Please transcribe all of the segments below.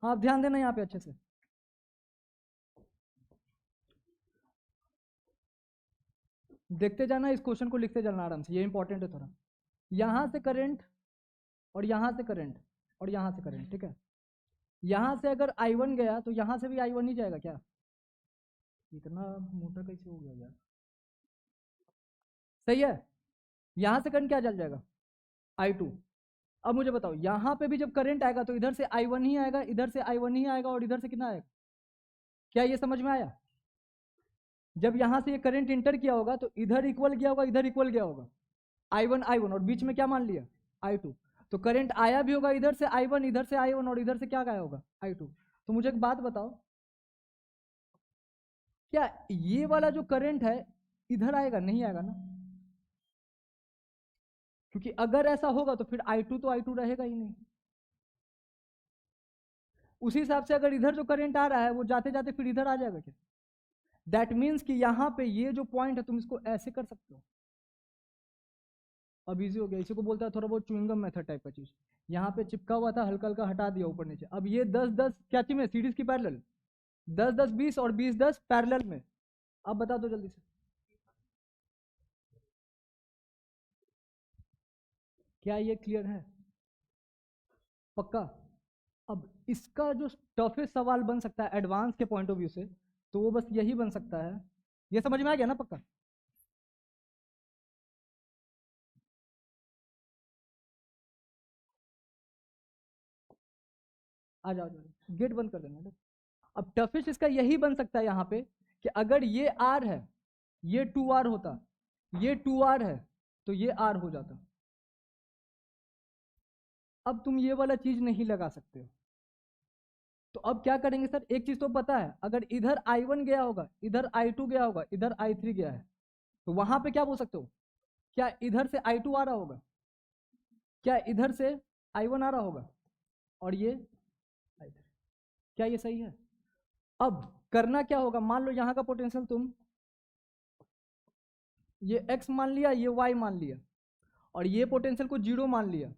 हाँ आप ध्यान देना यहाँ पे अच्छे से। देखते जाना, इस क्वेश्चन को लिखते जाना आराम से, ये इंपॉर्टेंट है थोड़ा। यहां से करंट और यहां से करंट और यहां से करंट, ठीक है। यहां से अगर I1 गया तो यहां से भी I1 ही जाएगा क्या? इतना मोटा कैसे हो गया यार? सही है। यहां से करंट क्या चल जाएगा? I2। अब मुझे बताओ, यहां पे भी जब करंट आएगा तो इधर से I1 ही आएगा, इधर से I1 ही आएगा, और इधर से कितना आएगा? क्या ये समझ में आया? जब यहां से ये करंट इंटर किया होगा तो इधर इक्वल गया होगा, इधर इक्वल गया होगा, I1 और बीच में क्या मान लिया? I2। तो करंट आया भी होगा इधर से I1, इधर से I1, और इधर से क्या गया होगा? I2। तो मुझे एक बात बताओ, क्या ये वाला जो करंट है इधर आएगा? नहीं आएगा ना, क्योंकि अगर ऐसा होगा तो फिर I2 तो I2 रहेगा ही नहीं। उसी हिसाब से अगर इधर जो करंट आ रहा है वो जाते जाते फिर इधर आ जाएगा क्या? दैट मीन्स कि यहां पे ये जो पॉइंट है तुम इसको ऐसे कर सकते हो। अब इजी हो गया, इसी को बोलता है थोड़ा बहुत च्युइंगम मेथड टाइप का चीज। यहाँ पे चिपका हुआ था, हल्का हल्का हटा दिया ऊपर नीचे। अब ये 10-10 क्या चीज में सीरीज की पैरेलल, 10-10-20 और 20-10 पैरेलल में। अब बता दो जल्दी से, क्या ये क्लियर है? पक्का? अब इसका जो टफेस्ट सवाल बन सकता है एडवांस के पॉइंट ऑफ व्यू से, तो वो बस यही बन सकता है। ये समझ में आ गया ना पक्का? आ जाओ जाओ, गेट बंद कर देना। अब टफेस्ट इसका यही बन सकता है यहाँ पे, कि अगर ये आर है, ये 2R होता, ये 2R है, तो ये R हो जाता। अब तुम ये वाला चीज नहीं लगा सकते हो, तो अब क्या करेंगे सर? एक चीज तो पता है, अगर इधर I1 गया होगा, इधर I2 गया होगा, इधर I3 गया है, तो वहां पे क्या बोल सकते हो? क्या इधर से I2 आ रहा होगा? क्या इधर से I1 आ रहा होगा? और ये I3। क्या ये सही है? अब करना क्या होगा, मान लो यहाँ का पोटेंशियल तुम ये x मान लिया, ये y मान लिया, और ये पोटेंशियल को 0 मान लिया,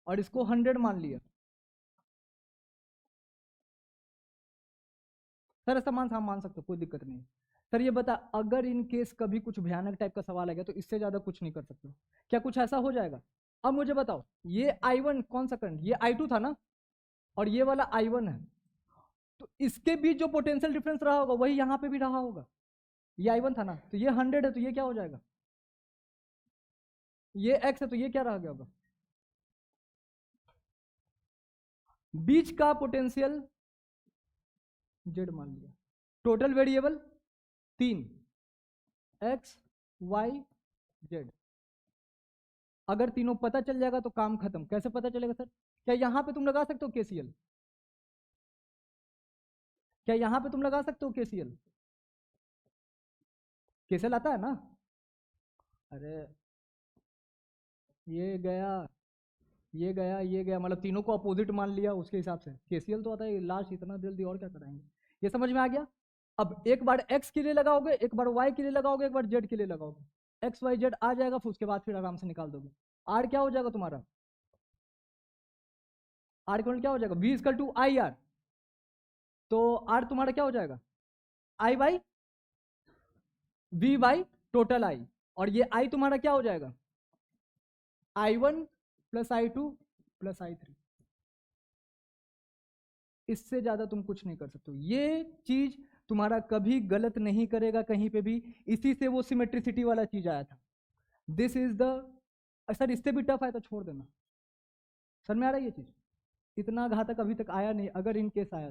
और इसको 100 मान लिया। सर ऐसा मान सकते हो, कोई दिक्कत नहीं। सर ये बता, अगर इन केस कभी कुछ भयानक टाइप का सवाल आ गया तो इससे ज्यादा कुछ नहीं कर सकते हो क्या? कुछ ऐसा हो जाएगा? अब मुझे बताओ, ये I1 कौन सा करंट, ये I2 था ना, और ये वाला I1 है, तो इसके बीच जो पोटेंशियल डिफरेंस रहा होगा वही यहाँ पे भी रहा होगा। ये I1 था ना, तो ये 100 है, तो ये क्या हो जाएगा? ये x है, तो ये क्या रह गया होगा? बीच का पोटेंशियल z मान लिया। Total variable 3, x y z। अगर तीनों पता चल जाएगा तो काम खत्म। कैसे पता चलेगा सर? क्या यहां पे तुम लगा सकते हो KCL? क्या यहां पे तुम लगा सकते हो KCL? KCL आता है ना? अरे ये गया, ये गया, ये गया, मतलब तीनों को अपोजिट मान लिया, उसके हिसाब से KCL तो आता है। लास्ट इतना जल्दी और क्या कराएंगे? ये समझ में आ गया? अब एक बार x के लिए लगाओगे, एक बार y के लिए लगाओगे, एक बार z के लिए लगाओगे, x y z आ जाएगा, फिर उसके बाद फिर आराम से निकाल दोगे। r क्या हो जाएगा तुम्हारा? r इक्वल क्या हो जाएगा? v equal to I R. तो r तुम्हारा क्या हो जाएगा? i by v by total i। और ये i तुम्हारा क्या हो जाएगा? I1 plus I2 plus I3। इससे ज्यादा तुम कुछ नहीं कर सकते हो। ये चीज तुम्हारा कभी गलत नहीं करेगा कहीं पे भी। इसी से वो सिमेट्रिसिटी वाला चीज आया था। दिस इज द, सर इससे भी टफ आया तो छोड़ देना। सर में आ रहा है ये चीज? इतना घातक अभी तक आया नहीं, अगर इन केस आया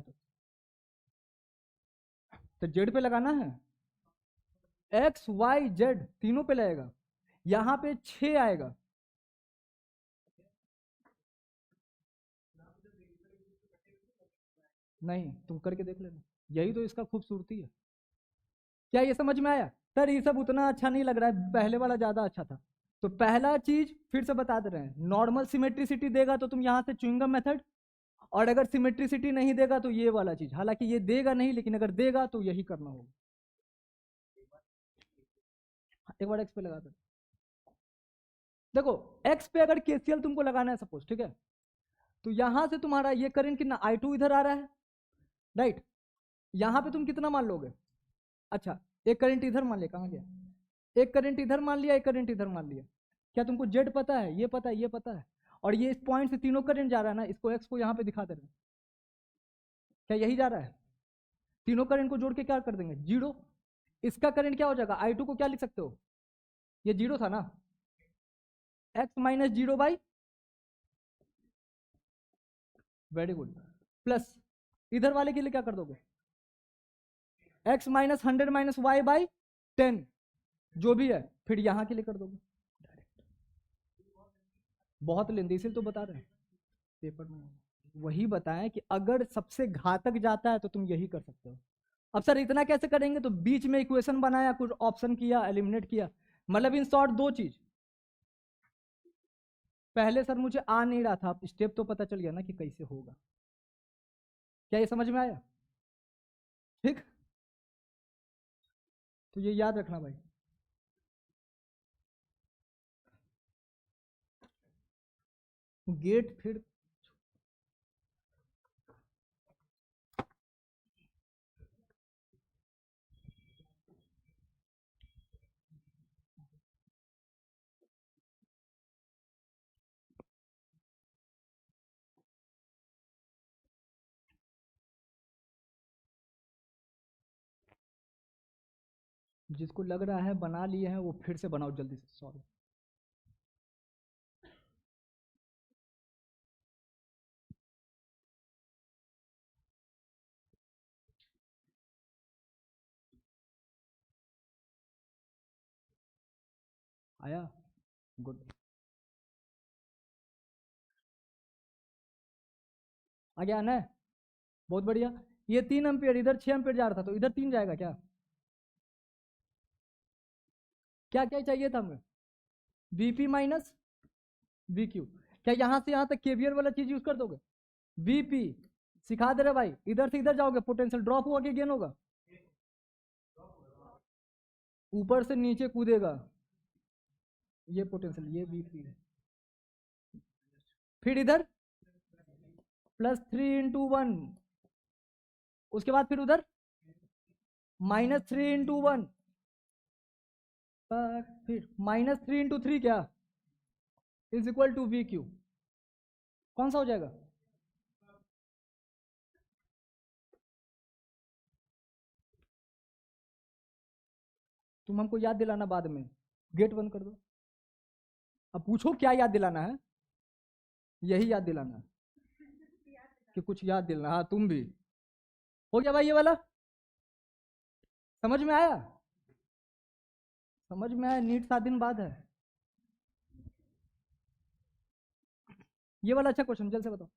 तो जेड पे लगाना है। एक्स वाई जेड तीनों पे लगेगा। यहां पे 6 आएगा। नहीं, तुम करके देख लेना, यही तो इसका खूबसूरती है। क्या ये समझ में आया? सर ये सब उतना अच्छा नहीं लग रहा है, पहले वाला ज्यादा अच्छा था। तो पहला चीज फिर से बता दे रहे हैं, नॉर्मल सिमेट्रिसिटी देगा तो तुम यहां से च्युइंगम मेथड, और अगर सिमेट्रिसिटी नहीं देगा तो ये वाला चीज। हालांकि ये देगा नहीं, लेकिन अगर देगा तो यही करना होगा। एक बार एक्स पे लगा दो। देखो एक्स पे अगर केसीएल तुमको लगाना है सपोज, ठीक है, तो यहां से तुम्हारा ये करंट कितना I2 इधर आ रहा है, राइट। यहां पे तुम कितना मान लोगे? अच्छा, एक करंट इधर मान लिया, कहां गया? एक करंट इधर मान लिया, एक करंट इधर मान लिया। क्या तुमको जेड पता है, ये पता है, ये पता है, और ये इस पॉइंट से तीनों करंट जा रहा है ना, इसको एक्स को यहाँ पे दिखा दे रहे हैं, क्या यही जा रहा है? तीनों करंट को जोड़ के क्या कर देंगे? जीरो। इसका करंट क्या हो जाएगा? I2 को क्या लिख सकते हो? ये जीरो था ना, x minus zero by, very good, plus इधर वाले के लिए क्या कर दोगे? X minus 100 minus y by 10, जो भी है, फिर यहां के लिए कर दोगे डायरेक्ट। बहुत लेंदी, इसीलिए तो बता रहे हैं पेपर में वही बताएं कि अगर सबसे घातक जाता है तो तुम यही कर सकते हो। अब सर इतना कैसे करेंगे? तो बीच में इक्वेशन बनाया, कुछ ऑप्शन किया, एलिमिनेट किया, मतलब इन शॉर्ट दो चीज। पहले सर मुझे आ नहीं रहा था, स्टेप तो पता चल गया ना कि कैसे होगा। क्या ये समझ में आया? ठीक, तो ये याद रखना भाई। गेट फिर जिसको लग रहा है बना लिए हैं वो फिर से बनाओ जल्दी से, सॉरी। आया? गुड, आ गया ना, बहुत बढ़िया। ये 3 एम्पियर इधर 6 एम्पियर जा रहा था, तो इधर 3 जाएगा क्या? क्या क्या चाहिए था हमें? Vp minus Vq। क्या यहां से यहां तक केवीएल वाला चीज यूज कर दोगे? Vp सिखा दे रहे भाई, इधर से इधर जाओगे, पोटेंशियल ड्रॉप हुआ कि गेन होगा? ऊपर से नीचे कूदेगा, ये पोटेंशियल, ये Vp है। फिर इधर +3 × 1, उसके बाद फिर उधर -3 × 1, फिर -3 × 3 क्या इज इक्वल टू Vq। कौन सा हो जाएगा? तुम हमको याद दिलाना बाद में, गेट बंद कर दो। अब पूछो क्या याद दिलाना है? यही याद दिलाना है कि कुछ याद दिलाना। हाँ तुम भी। हो गया भाई ये वाला? समझ में आया? समझ में आया? नीट 7 दिन बाद है। ये वाला अच्छा क्वेश्चन, जल्द से बताओ।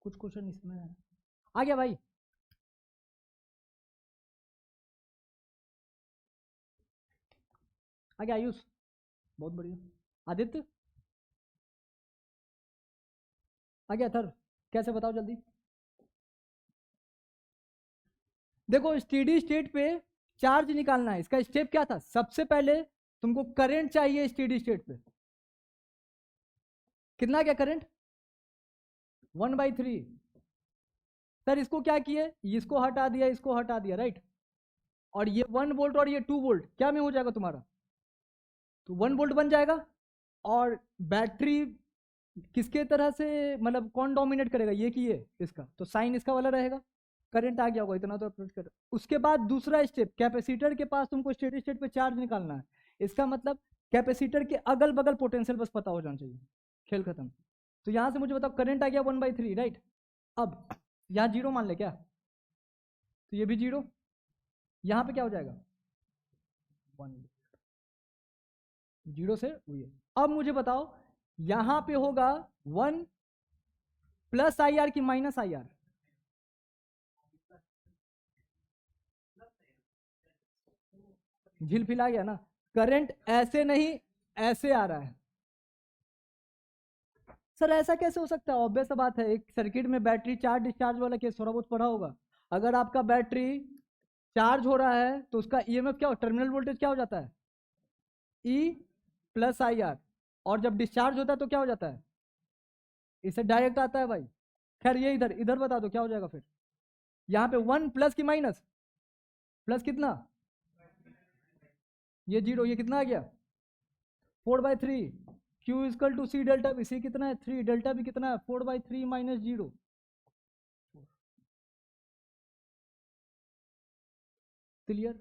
कुछ क्वेश्चन इसमें है। आ गया भाई? आ गया आयुष? बहुत बढ़िया। आदित्य आ गया? थर कैसे बताओ जल्दी। देखो स्टेडी स्टेट पे चार्ज निकालना है, इसका स्टेप क्या था? सबसे पहले तुमको करंट चाहिए स्टेडी स्टेट पे। कितना क्या करंट? 1/3। सर इसको क्या किए? इसको हटा दिया, इसको हटा दिया, राइट। और ये 1 वोल्ट और ये 2 वोल्ट क्या में हो जाएगा तुम्हारा? तो 1 वोल्ट बन जाएगा। और बैटरी किसके तरह से, मतलब कौन डोमिनेट करेगा, ये कि ये? इसका तो साइन इसका वाला रहेगा। करंट आ गया होगा इतना तो अप्रोच कर। उसके बाद दूसरा स्टेप, कैपेसिटर के पास तुमको स्टेडी स्टेट पे चार्ज निकालना है। इसका मतलब कैपेसिटर के अगल बगल पोटेंशियल बस पता हो जाना चाहिए, खेल खत्म। तो यहां से मुझे बताओ करंट आ गया 1/3, राइट। अब यहाँ 0 मान ले क्या, तो ये भी 0, यहाँ पे क्या हो जाएगा 1, 0 से हुई। अब मुझे बताओ यहां पे होगा 1 प्लस IR की माइनस IR, झिलफिल आ गया ना। करंट ऐसे नहीं ऐसे आ रहा है। सर ऐसा कैसे हो सकता है, ऑब्वियस बात है, एक सर्किट में बैटरी चार्ज डिस्चार्ज वाला केस थोड़ा बहुत पढ़ा होगा। अगर आपका बैटरी चार्ज हो रहा है तो उसका EMF क्या हो, टर्मिनल वोल्टेज क्या हो जाता है, E प्लस IR, और जब डिस्चार्ज होता है तो क्या हो जाता है, इसे डायरेक्ट आता है भाई। खैर ये इधर इधर बता दो क्या हो जाएगा फिर, यहाँ पे 1 प्लस की माइनस, प्लस कितना, ये 0, ये कितना आ गया 4/3, Q equal to C delta B, C कितना है 3, डेल्टा बी कितना है 4/3 माइनस 0। क्लियर,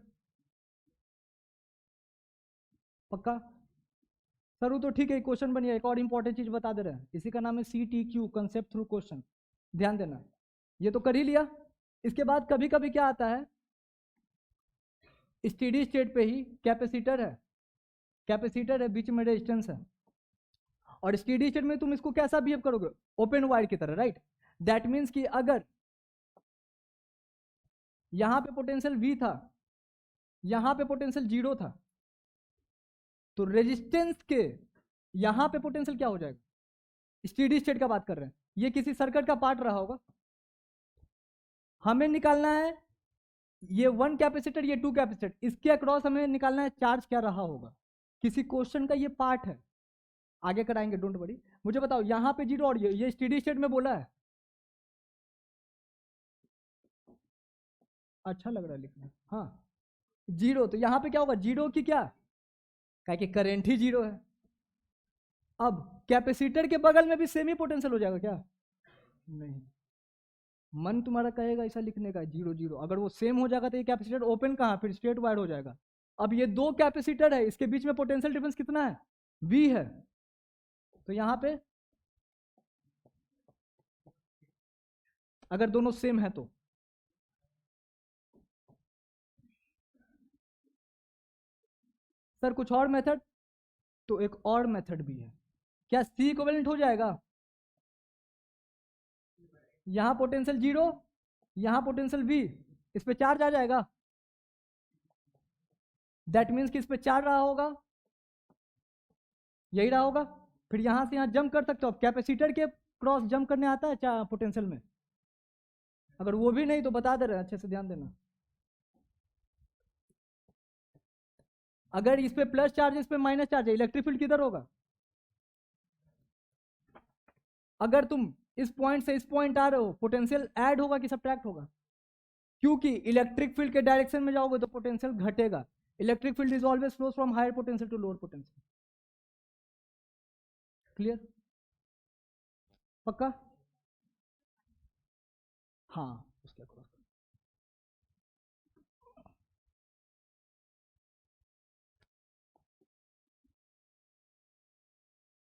पक्का। सर वो तो ठीक है, क्वेश्चन बनिए, एक और इंपॉर्टेंट चीज बता दे रहे हैं, इसी का नाम है CTQ, कंसेप्ट थ्रू क्वेश्चन, ध्यान देना। ये तो कर ही लिया। इसके बाद कभी कभी क्या आता है, स्टेडी स्टेट पे ही कैपेसिटर है, कैपेसिटर है बीच में रेजिस्टेंस है, और स्टेडी स्टेट में तुम इसको कैसा बिहेव करोगे, ओपन वायर की तरह, राइट। दैट मीन्स कि अगर यहां पे पोटेंशियल V था, यहां पे पोटेंशियल 0 था, तो रेजिस्टेंस के यहां पे पोटेंशियल क्या हो जाएगा, स्टेडी स्टेट का बात कर रहे हैं, ये किसी सर्किट का पार्ट रहा होगा। हमें निकालना है ये 1 कैपेसिटर, ये 2 कैपेसिटर, इसके अक्रॉस हमें निकालना है चार्ज क्या रहा होगा, किसी क्वेश्चन का ये पार्ट है, आगे कराएंगे, डोंट वरी। मुझे बताओ यहां पे 0 और ये स्टेडी स्टेट में बोला है, अच्छा लग रहा है लिखना, हाँ 0, तो यहां पे क्या होगा 0 की क्या, क्या कि करंट ही 0 है। अब कैपेसिटर के बगल में भी सेम ही पोटेंशियल हो जाएगा क्या, नहीं, मन तुम्हारा कहेगा ऐसा लिखने का 0 0, अगर वो सेम हो जाएगा तो ये कैपेसिटर ओपन कहाँ, फिर स्ट्रेट वायर हो जाएगा। अब ये 2 कैपेसिटर है, इसके बीच में पोटेंशियल डिफरेंस कितना है, V है, तो यहां पे अगर दोनों सेम है तो सर कुछ और मेथड, तो एक और मेथड भी है, क्या C इक्विवेलेंट हो जाएगा, यहां पोटेंशियल 0, यहां पोटेंशियल V, इस पे चार्ज आ जाएगा, दैट मीन्स कि इस पे चार्ज रहा होगा, यही रहा होगा, फिर यहां से यहां जंप कर सकते हो। अब कैपेसिटर के क्रॉस जंप करने आता है पोटेंशियल में, अगर वो भी नहीं तो बता दे रहे हैं, अच्छे से ध्यान देना। अगर इस पे प्लस चार्ज इस पे माइनस चार्ज है, इलेक्ट्रिक फील्ड किधर होगा, अगर तुम इस पॉइंट से इस पॉइंट आ रहे हो, पोटेंशियल ऐड होगा कि सब्ट्रैक्ट होगा, क्योंकि इलेक्ट्रिक फील्ड के डायरेक्शन में जाओगे तो पोटेंशियल घटेगा। Electric field is always flows from higher potential to lower potential, clear, पक्का, हाँ उसके क्रॉस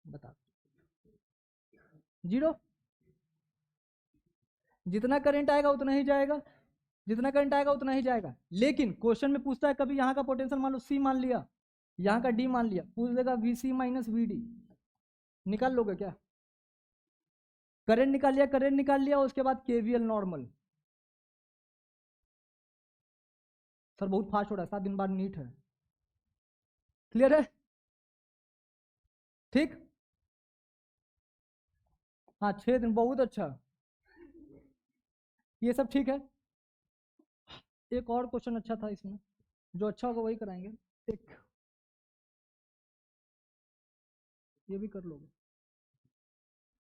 बता, 0, जितना करंट आएगा उतना ही जाएगा, जितना करंट आएगा उतना ही जाएगा। लेकिन क्वेश्चन में पूछता है कभी यहाँ का पोटेंशियल मान लो C मान लिया, यहाँ का D मान लिया, पूछ देगा VC माइनस VD, निकाल लोगे क्या, करंट निकाल लिया, करंट निकाल लिया, उसके बाद KVL नॉर्मल। सर बहुत फास्ट हो रहा है, 7 दिन बाद नीट है, क्लियर है, ठीक, हाँ 6 दिन, बहुत अच्छा, ये सब ठीक है। एक और क्वेश्चन अच्छा था इसमें, जो अच्छा होगा वही कराएंगे, एक ये भी कर लोगे,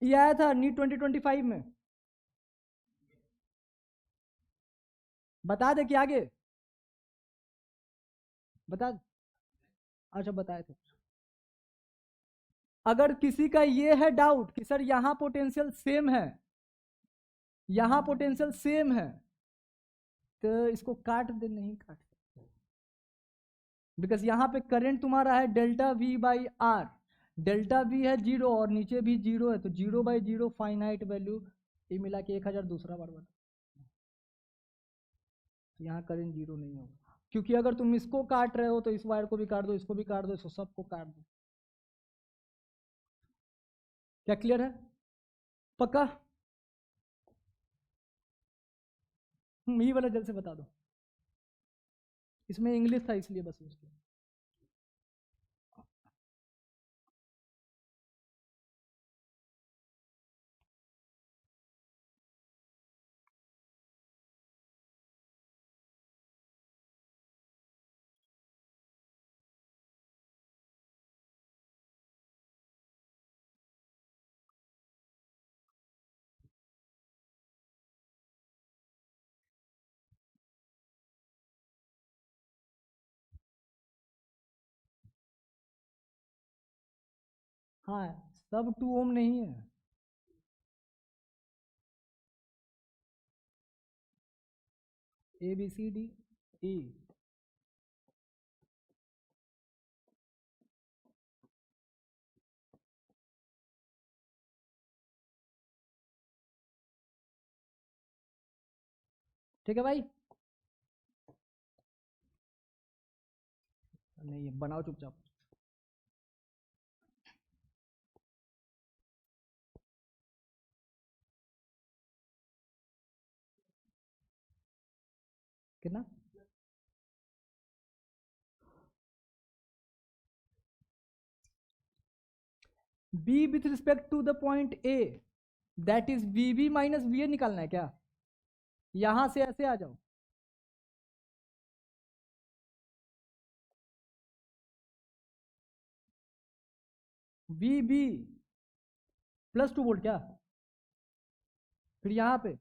ये आया था नीट 2025 में, बता दे कि आगे बता, अच्छा बताए थे। अगर किसी का ये है डाउट कि सर यहाँ पोटेंशियल सेम है, यहाँ पोटेंशियल सेम है, तो इसको काट दे, नहीं काट, बिकॉज यहाँ पे करंट तुम्हारा है delta V by R, delta V है 0 और नीचे भी 0 है, तो 0/0 फाइनाइट वैल्यू, ये मिला के 1000 दूसरा बार बना, तो यहाँ करंट 0 नहीं होगा, क्योंकि अगर तुम इसको काट रहे हो तो इस वायर को भी काट दो, इसको भी काट दो, इसको सबको काट दो। क्या क्लियर है? पक्का? ये वाला जल्द से बता दो, इसमें इंग्लिश था इसलिए बस उसके। हाँ, सब 2 ओम नहीं है। ABCDE, ठीक है भाई? नहीं है, बनाओ चुपचाप। कितना? B with respect to the point A, that is VB minus VA निकालना है क्या? यहां से ऐसे आ जाओ, VB +2 वोल्ट क्या? फिर यहाँ पे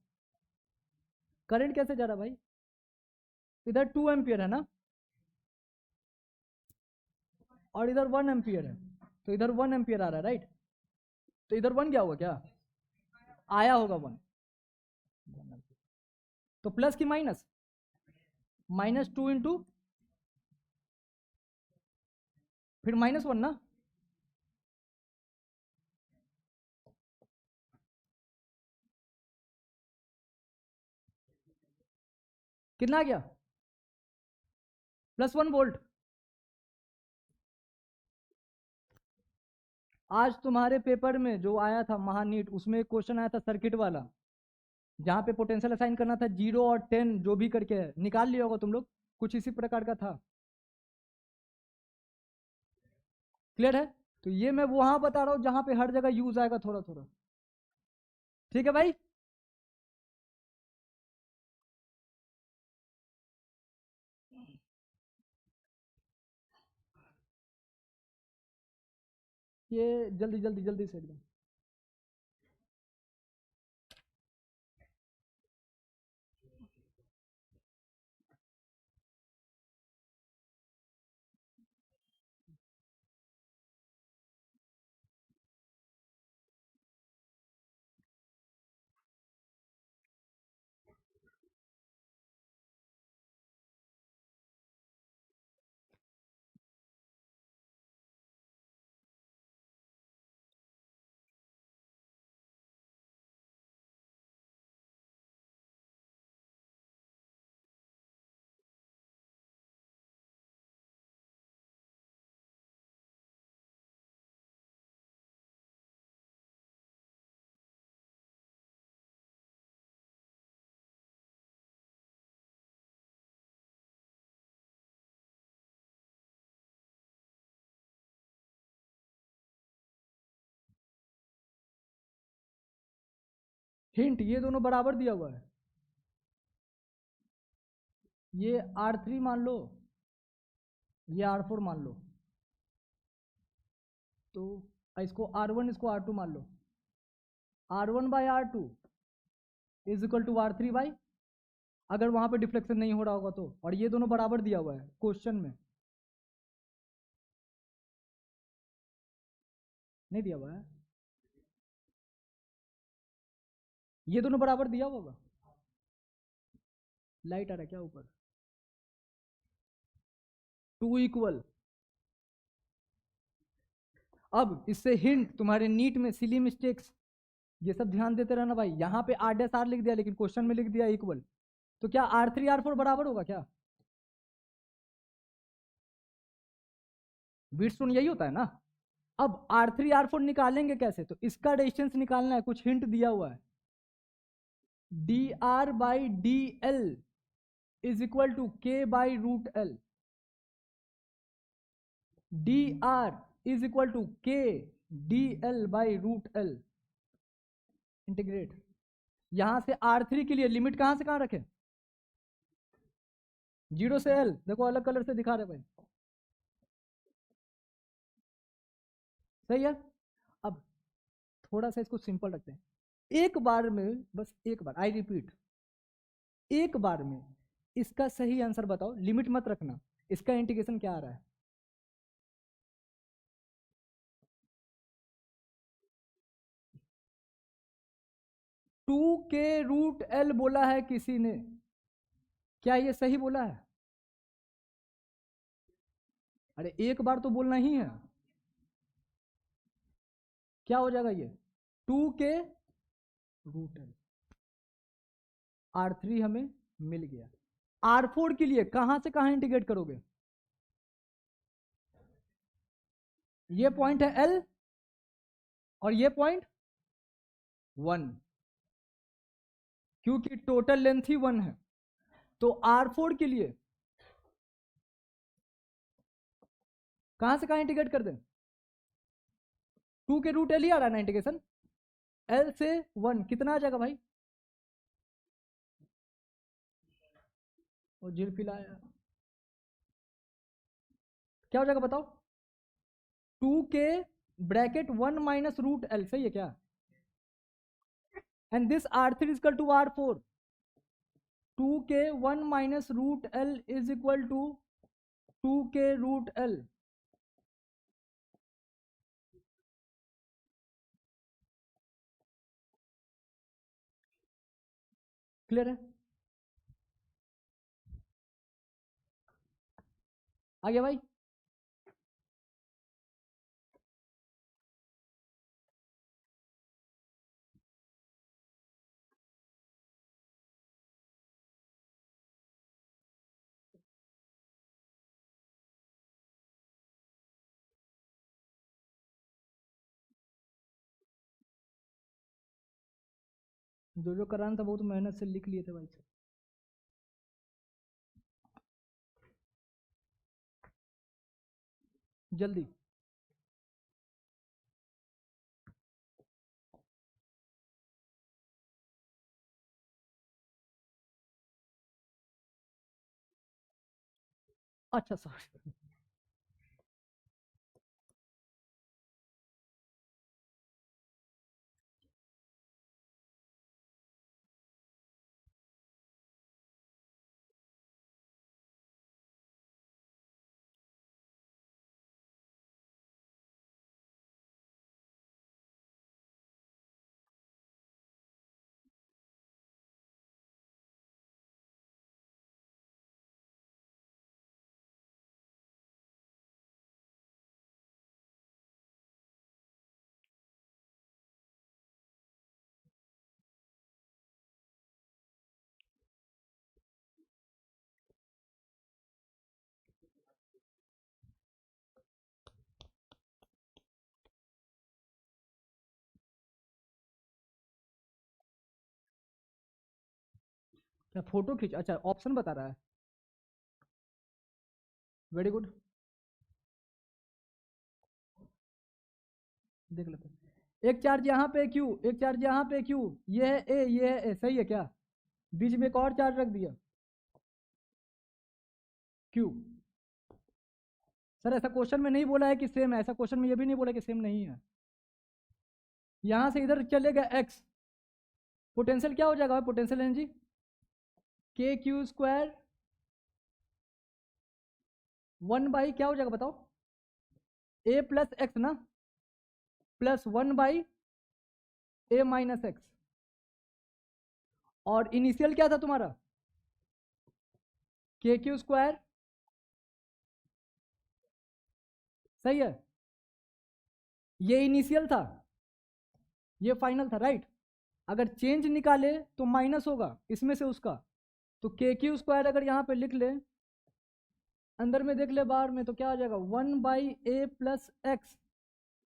करंट कैसे जा रहा भाई? इधर 2 एम्पियर है ना, और इधर 1 एम्पियर है, तो इधर 1 एम्पियर आ रहा है, राइट? तो इधर 1 क्या होगा, क्या आया होगा 1, तो प्लस की माइनस? -2 इंटू फिर -1 ना, कितना आ गया? +1 वोल्ट। आज तुम्हारे पेपर में जो आया था महानीट, उसमें एक क्वेश्चन आया था सर्किट वाला, जहां पे पोटेंशियल असाइन करना था 0 और 10 जो भी करके है, निकाल लिया होगा तुम लोग, कुछ इसी प्रकार का था। क्लियर है? तो ये मैं वहां बता रहा हूं जहां पे हर जगह यूज आएगा थोड़ा थोड़ा। ठीक है भाई? ये जल्दी जल्दी जल्दी से एकदम। हिंट, ये दोनों बराबर दिया हुआ है, ये R3 मान लो, ये R4 मान लो, तो इसको R1 इसको R2 मान लो, R1/R2 is equal to R3 by, अगर वहां पे डिफ्लेक्शन नहीं हो रहा होगा तो, और ये दोनों बराबर दिया हुआ है क्वेश्चन में, नहीं दिया हुआ है, ये दोनों बराबर दिया होगा। लाइट आ रहा है क्या ऊपर? 2 इक्वल। अब इससे हिंट, तुम्हारे नीट में सिली मिस्टेक्स ये सब ध्यान देते रहना भाई। यहाँ पे आर डैश आर लिख दिया लेकिन क्वेश्चन में लिख दिया इक्वल, तो क्या R3 R4 बराबर होगा क्या? व्हीटस्टोन यही होता है ना। अब R3 R4 निकालेंगे कैसे? तो इसका डिस्टेंस निकालना है, कुछ हिंट दिया हुआ है। dr/dl is equal to k/√l। dr is equal to k/dl/√l। Integrate. यहां से R3 के लिए लिमिट कहां से कहां रखें? 0 से L। देखो अलग कलर से दिखा रहे भाई, सही है। अब थोड़ा सा इसको सिंपल रखते हैं। एक बार में, बस एक बार, आई रिपीट, एक बार में इसका सही आंसर बताओ। लिमिट मत रखना। इसका इंटीग्रेशन क्या आ रहा है? 2k√l बोला है किसी ने, क्या ये सही बोला है? अरे एक बार तो बोलना ही है। क्या हो जाएगा ये? 2k√l। R3 हमें मिल गया। R4 के लिए कहां से कहां इंटीग्रेट करोगे? ये पॉइंट है L और ये पॉइंट 1, क्योंकि टोटल लेंथ ही 1 है। तो R4 के लिए कहां से कहां इंटीग्रेट कर दें? 2k√l ही आ रहा है ना इंटीग्रेशन। L से 1 कितना आ जाएगा भाई? और जीरो फिलाया क्या हो जाएगा बताओ? 2k (1 - √l, सही है क्या? And this R3 is equal to R4। 2k(1 - √l is equal to 2k√l। Clear है? आ गया भाई? जो जो कराना था बहुत मेहनत से लिख लिए थे भाई। जल्दी। अच्छा सॉरी। क्या फोटो खींच? अच्छा ऑप्शन बता रहा है। Very good. देख लेते हैं। एक चार्ज यहाँ पे Q, एक चार्ज यहाँ पे Q, ये है A, ये है A, सही है क्या? बीच में एक और चार्ज रख दिया Q। सर ऐसा क्वेश्चन में नहीं बोला है कि सेम है, ऐसा क्वेश्चन में ये भी नहीं बोला कि सेम नहीं है। यहां से इधर चलेगा X, पोटेंशियल क्या हो जाएगा? पोटेंशियल एनर्जी KQ² 1 क्या हो जाएगा बताओ? A + x ना, प्लस 1/A - x। और इनिशियल क्या था तुम्हारा? के क्यू स्क्वायर, सही है। ये इनिशियल था, ये फाइनल था, राइट। अगर चेंज निकाले तो माइनस होगा इसमें से उसका, तो के क्यू स्क्वायर अगर यहाँ पे लिख ले, अंदर में देख ले बाहर में, तो क्या आ जाएगा 1/a plus x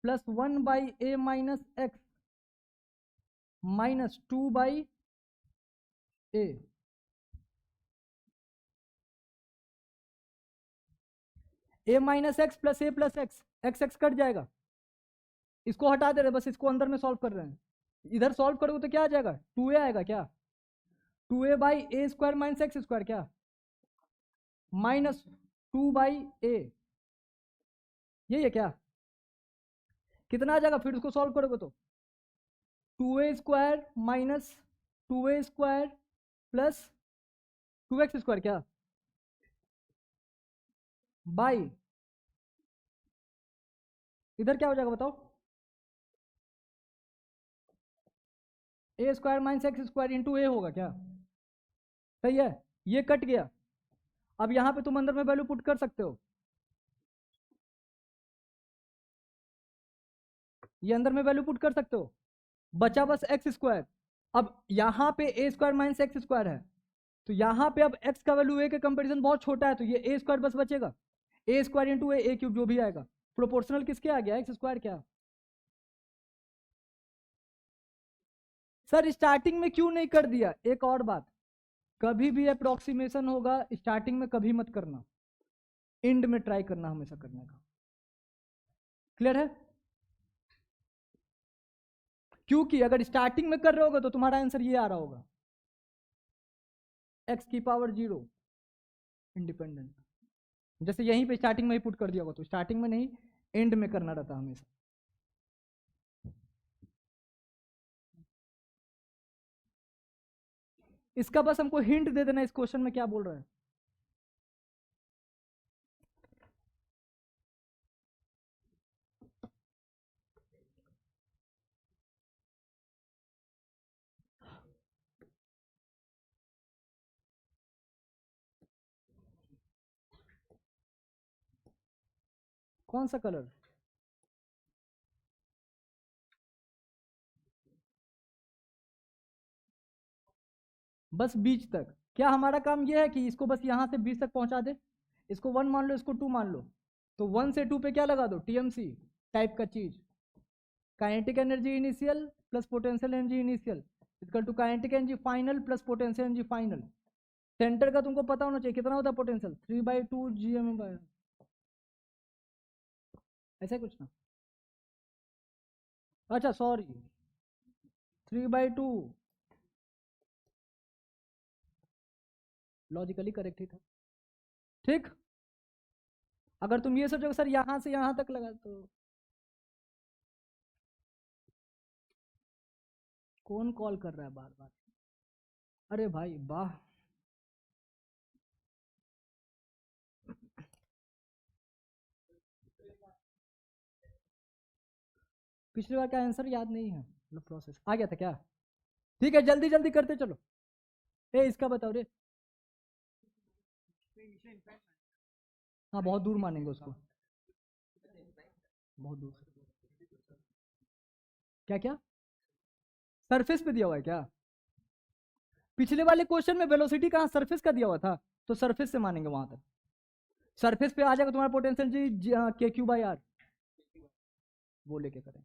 plus 1/a minus x minus 2/a। a minus x plus a plus x, x x cut जाएगा, इसको हटा दे रहे, बस इसको अंदर में सॉल्व कर रहे हैं। इधर सॉल्व करोगे तो क्या आ जाएगा, 2a आएगा क्या, 2a/a square minus x square, क्या माइनस 2/a, यही है क्या। कितना आ जाएगा फिर उसको सॉल्व करोगे तो 2a square minus 2a square plus 2x square, क्या बाई, इधर क्या हो जाएगा बताओ, a square minus x square into a होगा क्या, सही है। ये कट गया, अब यहां पे तुम अंदर में वैल्यू पुट कर सकते हो, ये अंदर में वैल्यू पुट कर सकते हो, बचा बस एक्स स्क्वायर। अब यहाँ पे a square minus x square है, तो यहाँ पे अब x का वैल्यू a के कंपैरिजन बहुत छोटा है, तो ये a स्क्वायर बस बचेगा, a square into a cube जो भी आएगा, प्रोपोर्शनल किसके आ गया, एक्स स्क्वायर, क्या सर स्टार्टिंग में क्यों नहीं कर दिया। एक और बात, कभी भी अप्रोक्सीमेशन होगा स्टार्टिंग में कभी मत करना, एंड में ट्राई करना हमेशा करने का, क्लियर है। क्योंकि अगर स्टार्टिंग में कर रहे होगे तो तुम्हारा आंसर ये आ रहा होगा, x की पावर 0 इंडिपेंडेंट, जैसे यहीं पे स्टार्टिंग में ही पुट कर दिया होगा, तो स्टार्टिंग में नहीं एंड में करना रहता हमेशा। इसका बस हमको हिंट दे देना इस क्वेश्चन में क्या बोल रहा है। कौन सा कलर, बस बीच तक, क्या हमारा काम यह है कि इसको बस यहां से बीच तक पहुंचा दे, इसको 1 मान लो, इसको 2 मान लो, तो 1 से 2 पे क्या लगा दो, टीएमसी टाइप का चीज, kinetic energy initial plus potential energy initial equal to kinetic energy final plus potential energy final. Centre का तुमको पता होना चाहिए कितना होता है पोटेंशियल, 3/2 GM, ऐसा कुछ ना, अच्छा सॉरी 3/2, लॉजिकली करेक्ट ही था, ठीक। अगर तुम ये सोचोगे सर यहां से यहां तक लगा, तो कौन कॉल कर रहा है बार बार, अरे भाई वाह, पिछली बार का आंसर याद नहीं है, मतलब प्रोसेस आ गया था क्या, ठीक है जल्दी जल्दी करते चलो। ए इसका बताओ रे, हाँ बहुत दूर मानेंगे उसको, बहुत दूर, क्या क्या सरफेस पे दिया हुआ है क्या, पिछले वाले क्वेश्चन में वेलोसिटी कहाँ सरफेस का दिया हुआ था, तो सरफेस से मानेंगे वहां तक, सरफेस पे आ जाएगा तुम्हारा पोटेंशियल जी KQ/R, वो लेके करें,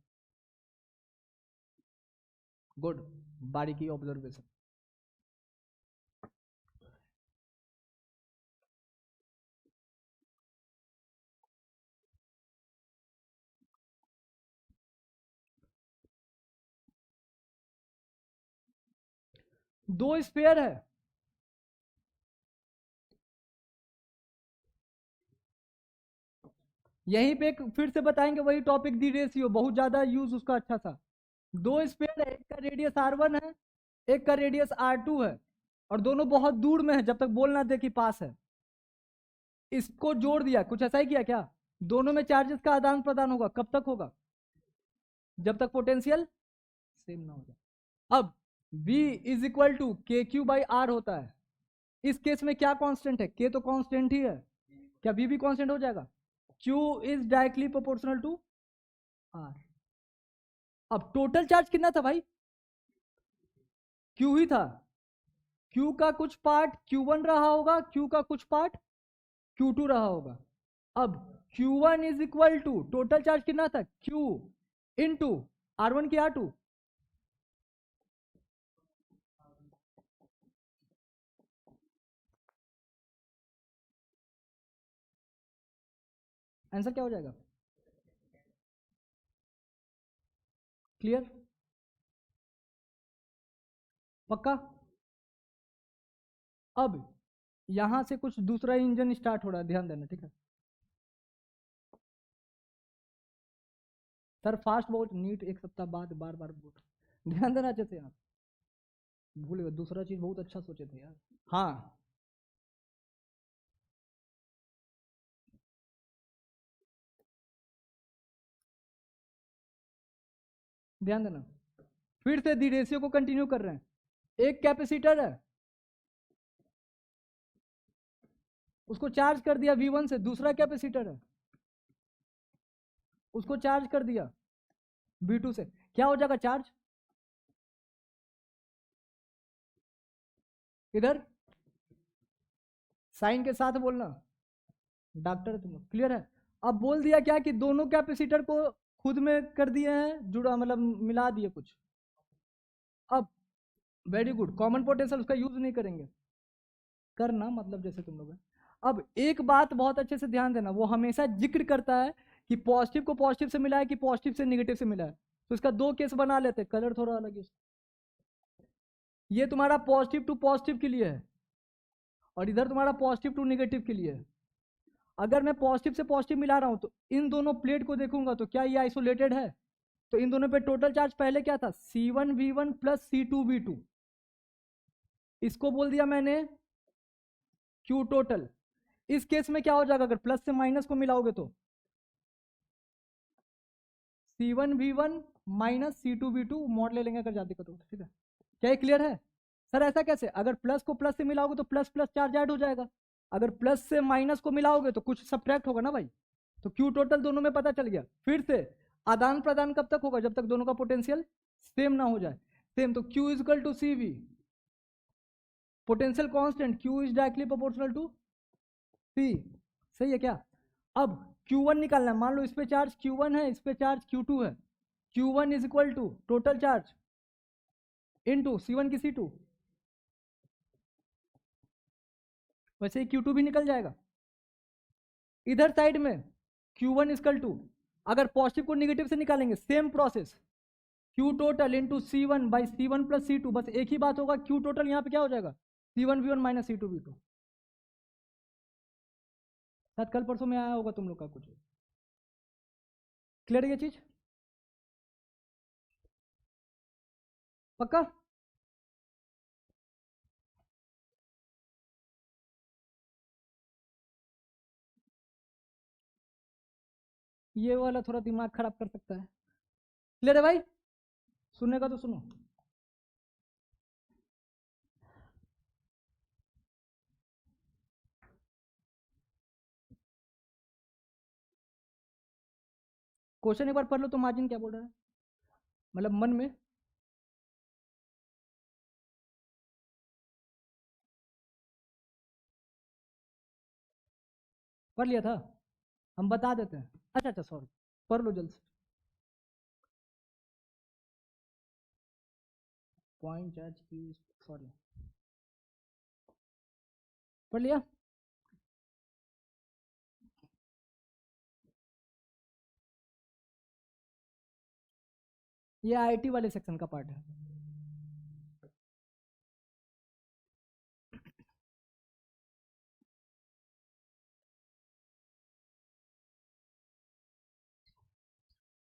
गुड, बारीकी ऑब्जर्वेशन। दो स्पेयर है, यहीं पे फिर से बताएंगे वही टॉपिक, दी रेशियो बहुत ज्यादा यूज उसका अच्छा सा। दो स्पेयर है, एक का रेडियस R1 है, एक का रेडियस R2 है, और दोनों बहुत दूर में है, जब तक बोल ना दे कि पास है, इसको जोड़ दिया, कुछ ऐसा ही किया क्या, दोनों में चार्जेस का आदान प्रदान होगा, कब तक होगा, जब तक पोटेंशियल सेम ना हो जाए। अब V is equal to KQ/R होता है, इस केस में क्या कांस्टेंट है? के तो कांस्टेंट ही है, क्या बी भी कांस्टेंट हो जाएगा? Q is directly proportional to R. अब टोटल चार्ज कितना था भाई? क्यू ही था। क्यू का कुछ पार्ट Q1 रहा होगा, क्यू का कुछ पार्ट Q2 रहा होगा। अब Q1 is equal to total charge कितना था? Q इंटू R1 की R2। आंसर क्या हो जाएगा? क्लियर? पक्का? अब यहां से कुछ दूसरा इंजन स्टार्ट हो रहा है, ध्यान देना, ठीक है? सर फास्ट बहुत, नीट एक सप्ताह बाद बार बार बोल, ध्यान देना चाहते हैं आप, भूल गए। दूसरा चीज बहुत अच्छा सोचे थे यार। हाँ, ध्यान देना। फिर से दी रेशियो को कंटिन्यू कर रहे हैं। एक कैपेसिटर है, उसको चार्ज कर दिया V1 से। दूसरा कैपेसिटर है, उसको चार्ज कर दिया V2 से। क्या हो जाएगा चार्ज? इधर साइन के साथ बोलना, डॉक्टर तुम लोग क्लियर है? अब बोल दिया क्या कि दोनों कैपेसिटर को खुद में कर दिए हैं जुड़ा, मतलब मिला दिए कुछ। अब वेरी गुड, कॉमन पोटेंशियल उसका यूज नहीं करेंगे, करना मतलब जैसे तुम लोग है। अब एक बात बहुत अच्छे से ध्यान देना, वो हमेशा जिक्र करता है कि पॉजिटिव को पॉजिटिव से मिला है कि पॉजिटिव से निगेटिव से मिला है। तो इसका दो केस बना लेते, कलर थोड़ा अलग है। ये तुम्हारा पॉजिटिव टू पॉजिटिव के लिए है, और इधर तुम्हारा पॉजिटिव टू निगेटिव के लिए है। अगर मैं पॉजिटिव से पॉजिटिव मिला रहा हूं तो इन दोनों प्लेट को देखूंगा तो क्या ये आइसोलेटेड है? तो इन दोनों पे टोटल चार्ज पहले क्या था? C1V1 plus C2V2। इसको बोल दिया मैंने Q टोटल। इस केस में क्या हो जाएगा अगर प्लस से माइनस को मिलाओगे तो? C1V1 माइनस C2V2 मॉड ले लेंगे अगर ज्यादा दिक्कत हो, ठीक है? क्या ये क्लियर है? सर ऐसा कैसे? अगर प्लस को प्लस से मिलाओगे तो प्लस प्लस चार्ज ऐड हो जाएगा, अगर प्लस से माइनस को मिलाओगे तो कुछ सब्ट्रैक्ट होगा ना भाई। तो क्यू टोटल दोनों में पता चल गया। फिर से आदान प्रदान कब तक होगा? जब तक दोनों का पोटेंशियल सेम ना हो जाए। सेम, तो Q is equal to CV, potential constant Q is directly proportional to C। सही है क्या? अब Q1 निकालना है। मान लो इस पे चार्ज Q1 है, इस पे चार्ज Q2 है। Q1 is equal to total charge into C1 की C2। वैसे ही Q2 भी निकल जाएगा। इधर साइड में Q1 इजकल टू, अगर पॉजिटिव को निगेटिव से निकालेंगे same process, Q total into C1 by C1 plus C2। बस एक ही बात होगा, Q टोटल यहाँ पे क्या हो जाएगा? C1V1 minus C2V2। शायद कल परसों में आया होगा तुम लोग का कुछ। क्लियर ये चीज? पक्का? ये वाला थोड़ा दिमाग खराब कर सकता है। क्लियर है भाई? सुनने का तो सुनो। क्वेश्चन एक बार पढ़ लो तो मार्जिन क्या बोल रहा है, मतलब मन में। पढ़ लिया था? हम बता देते हैं। अच्छा अच्छा, सॉरी, पढ़ लो जल्द से। पॉइंट चार्ज की, सॉरी, पढ़ लिया? ये IIT वाले सेक्शन का पार्ट है।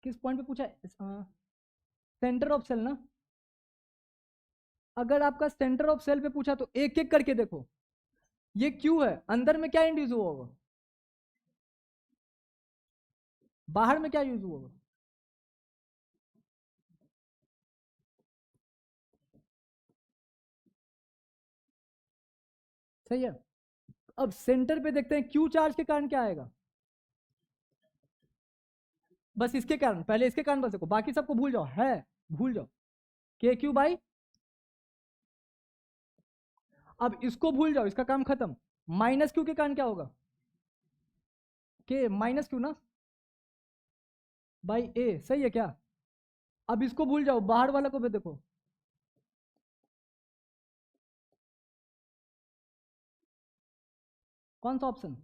किस पॉइंट पे पूछा है? सेंटर ऑफ सेल ना? अगर आपका सेंटर ऑफ सेल पे पूछा तो एक एक करके देखो। ये क्यू है, अंदर में क्या इंड्यूस हुआ होगा? बाहर में क्या यूज हुआ होगा? सही है। अब सेंटर पे देखते हैं क्यू चार्ज के कारण क्या आएगा। बस इसके कारण, पहले इसके कारण बस देखो, बाकी सबको भूल जाओ, है भूल जाओ, के क्यू बाई। अब इसको भूल जाओ, इसका काम खत्म। माइनस क्यू के कारण क्या होगा, के माइनस क्यू ना बाई ए, सही है क्या। अब इसको भूल जाओ, बाहर वाला को भी देखो, कौन सा ऑप्शन।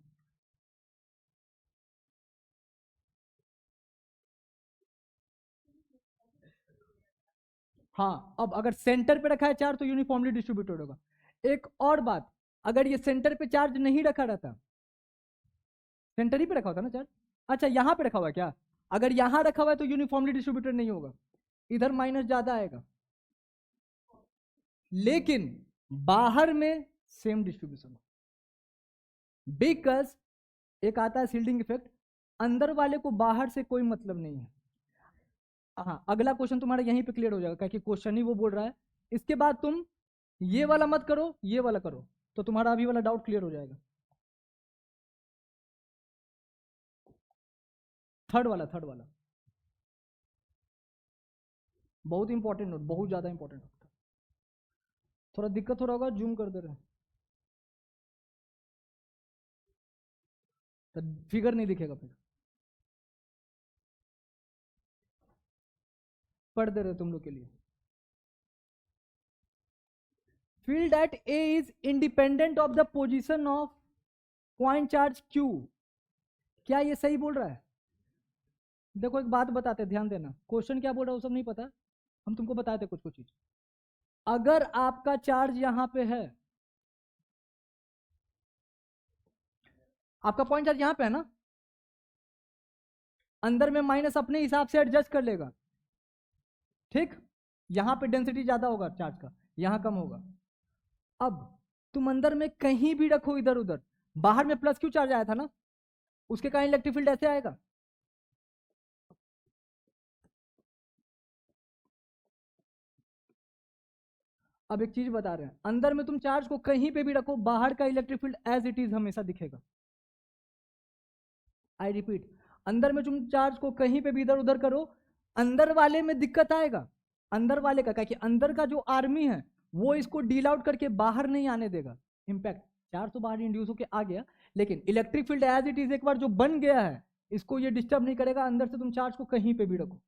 हाँ, अब अगर सेंटर पे रखा है चार्ज तो यूनिफॉर्मली डिस्ट्रीब्यूटेड होगा। एक और बात, अगर ये सेंटर पे चार्ज नहीं रखा रहता, सेंटर ही पे रखा होता ना चार्ज। अच्छा, यहां पे रखा हुआ है क्या, अगर यहां रखा हुआ है तो यूनिफॉर्मली डिस्ट्रीब्यूटेड नहीं होगा, इधर माइनस ज्यादा आएगा, लेकिन बाहर में सेम डिस्ट्रीब्यूशन। बिकॉज एक आता है शील्डिंग इफेक्ट, अंदर वाले को बाहर से कोई मतलब नहीं है। हाँ, अगला क्वेश्चन तुम्हारा यहीं पे क्लियर हो जाएगा, क्योंकि क्वेश्चन ही वो बोल रहा है। इसके बाद तुम ये वाला मत करो, ये वाला करो, तो तुम्हारा अभी वाला डाउट क्लियर हो जाएगा। थर्ड वाला, थर्ड वाला बहुत इंपॉर्टेंट नोट, बहुत ज्यादा इंपॉर्टेंट नोट। थोड़ा दिक्कत हो रहा होगा, जूम कर दे रहे हैं तो फिगर नहीं दिखेगा, फिर पढ़ दे रहे तुम लोग के लिए। field at A is independent of the position of point charge Q। क्या ये सही बोल रहा है। देखो एक बात बताते, ध्यान देना, क्वेश्चन क्या बोल रहा है वो सब नहीं पता, हम तुमको बताते कुछ कुछ चीज। अगर आपका चार्ज यहां पे है, आपका पॉइंट चार्ज यहां पे है ना, अंदर में माइनस अपने हिसाब से एडजस्ट कर लेगा, ठीक। यहां पे डेंसिटी ज्यादा होगा चार्ज का, यहां कम होगा। अब तुम अंदर में कहीं भी रखो, इधर उधर, बाहर में प्लस क्यू चार्ज आया था ना, उसके कारण इलेक्ट्रिक फील्ड ऐसे आएगा। अब एक चीज बता रहे हैं, अंदर में तुम चार्ज को कहीं पे भी रखो, बाहर का electric field as it is हमेशा दिखेगा। आई रिपीट, अंदर में तुम चार्ज को कहीं पे भी इधर उधर करो, अंदर वाले में दिक्कत आएगा, अंदर वाले का, क्या कि अंदर का जो आर्मी है वो इसको डील आउट करके बाहर नहीं आने देगा। इम्पैक्ट चार्ज तो बाहर इंड्यूस होकर आ गया, लेकिन electric field as it is एक बार जो बन गया है, इसको ये डिस्टर्ब नहीं करेगा, अंदर से तुम चार्ज को कहीं पे भी रखो।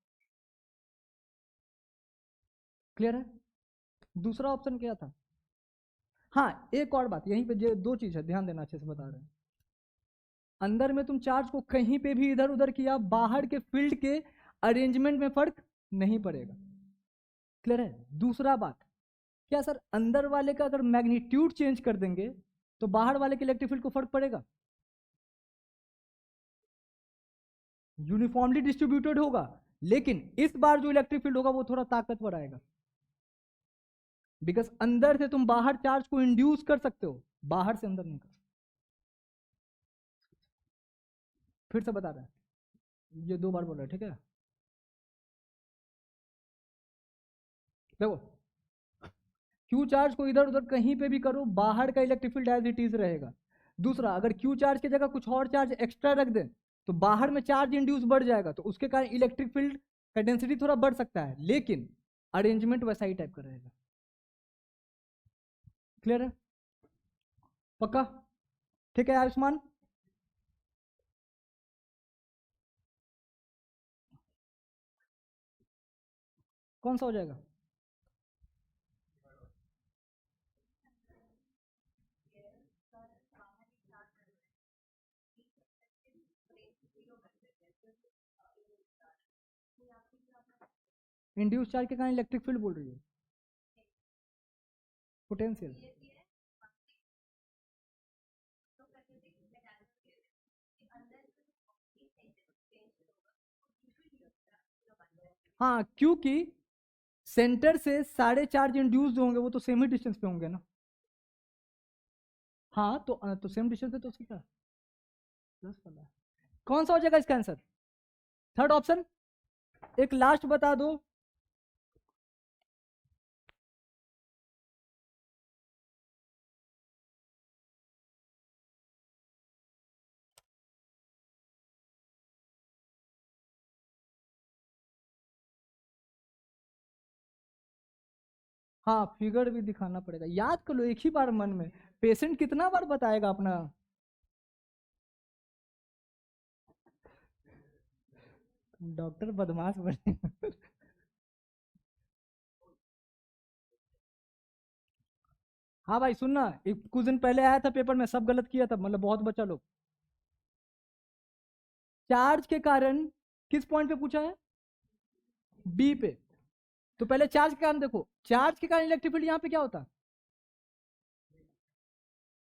क्लियर है। दूसरा ऑप्शन क्या था। हाँ, एक और बात यहीं पे, जो दो चीज है ध्यान देना, अच्छे से बता रहे हैं। अंदर में तुम चार्ज को कहीं पे भी इधर उधर किया, बाहर के फील्ड के अरेंजमेंट में फर्क नहीं पड़ेगा। क्लियर है। दूसरा बात, क्या सर अंदर वाले का अगर मैग्नीट्यूड चेंज कर देंगे तो बाहर वाले के इलेक्ट्रिक फील्ड को फर्क पड़ेगा। यूनिफॉर्मली डिस्ट्रीब्यूटेड होगा, लेकिन इस बार जो इलेक्ट्रिक फील्ड होगा वो थोड़ा ताकतवर आएगा, बिकॉज अंदर से तुम बाहर चार्ज को इंड्यूस कर सकते हो, बाहर से अंदर नहीं कर सकते। फिर से बता रहे हैं, ये दो बार बोल रहे हैं, ठीक है। देखो, क्यू चार्ज को इधर उधर कहीं पे भी करो, बाहर का electric field as it is रहेगा। दूसरा, अगर क्यू चार्ज की जगह कुछ और चार्ज एक्स्ट्रा रख दें तो बाहर में चार्ज इंड्यूस बढ़ जाएगा, तो उसके कारण इलेक्ट्रिक फील्ड का डेंसिटी थोड़ा बढ़ सकता है, लेकिन अरेंजमेंट वैसा ही टाइप का रहेगा। क्लियर है, पक्का, ठीक है आयुष्मान। कौन सा हो जाएगा। इंड्यूस चार्ज के कारण इलेक्ट्रिक फील्ड बोल रही है, पोटेंशियल। हाँ, क्योंकि सेंटर से सारे चार्ज इंड्यूस होंगे वो तो सेम ही डिस्टेंस पे होंगे ना। हाँ, तो सेम डिस्टेंस पे तो उसकी क्या प्लस वाला है। कौन सा हो जाएगा इसका आंसर, थर्ड ऑप्शन। एक लास्ट बता दो, हाँ फिगर भी दिखाना पड़ेगा, याद कर लो एक ही बार मन में। पेशेंट कितना बार बताएगा अपना। डॉक्टर बदमाश बने। हाँ भाई सुनना, एक कुछ दिन पहले आया था पेपर में, सब गलत किया था, मतलब बहुत बच्चा लोग। चार्ज के कारण किस पॉइंट पे पूछा है? बी पे। तो पहले चार्ज के कारण देखो, चार्ज के कारण इलेक्ट्रिक फील्ड यहाँ पे क्या होता है?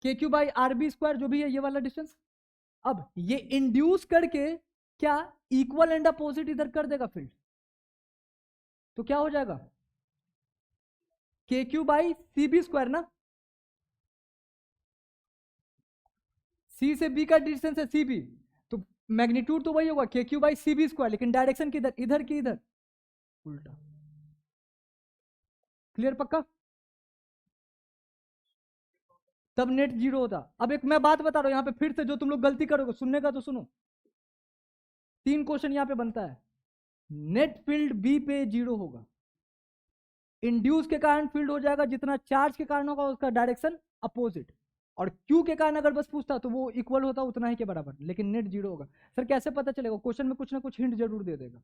K Q by R B square, जो भी है ये वाला डिस्टेंस। अब ये इंड्यूस करके क्या इक्वल एंड अपोजिट इधर कर देगा फील्ड, तो क्या हो जाएगा? K Q by C B square ना। सी से बी का डिस्टेंस है सी बी, तो मैग्नीट्यूड तो वही होगा k Q by C B square, लेकिन डायरेक्शन किधर? इधर की इधर, उल्टा। क्लियर पक्का? तब नेट जीरो होता। अब एक मैं बात बता रहा हूं यहाँ पे फिर से, जो तुम लोग गलती करोगे, सुनने का तो सुनो। 3 क्वेश्चन यहाँ पे बनता है। नेट फील्ड बी पे जीरो होगा, इंड्यूस के कारण फील्ड हो जाएगा जितना चार्ज के कारण होगा उसका डायरेक्शन अपोजिट, और क्यू के कारण अगर बस पूछता तो वो इक्वल होता उतना ही के बराबर, लेकिन नेट जीरो होगा। सर कैसे पता चलेगा? क्वेश्चन में कुछ ना कुछ हिंट जरूर दे देगा।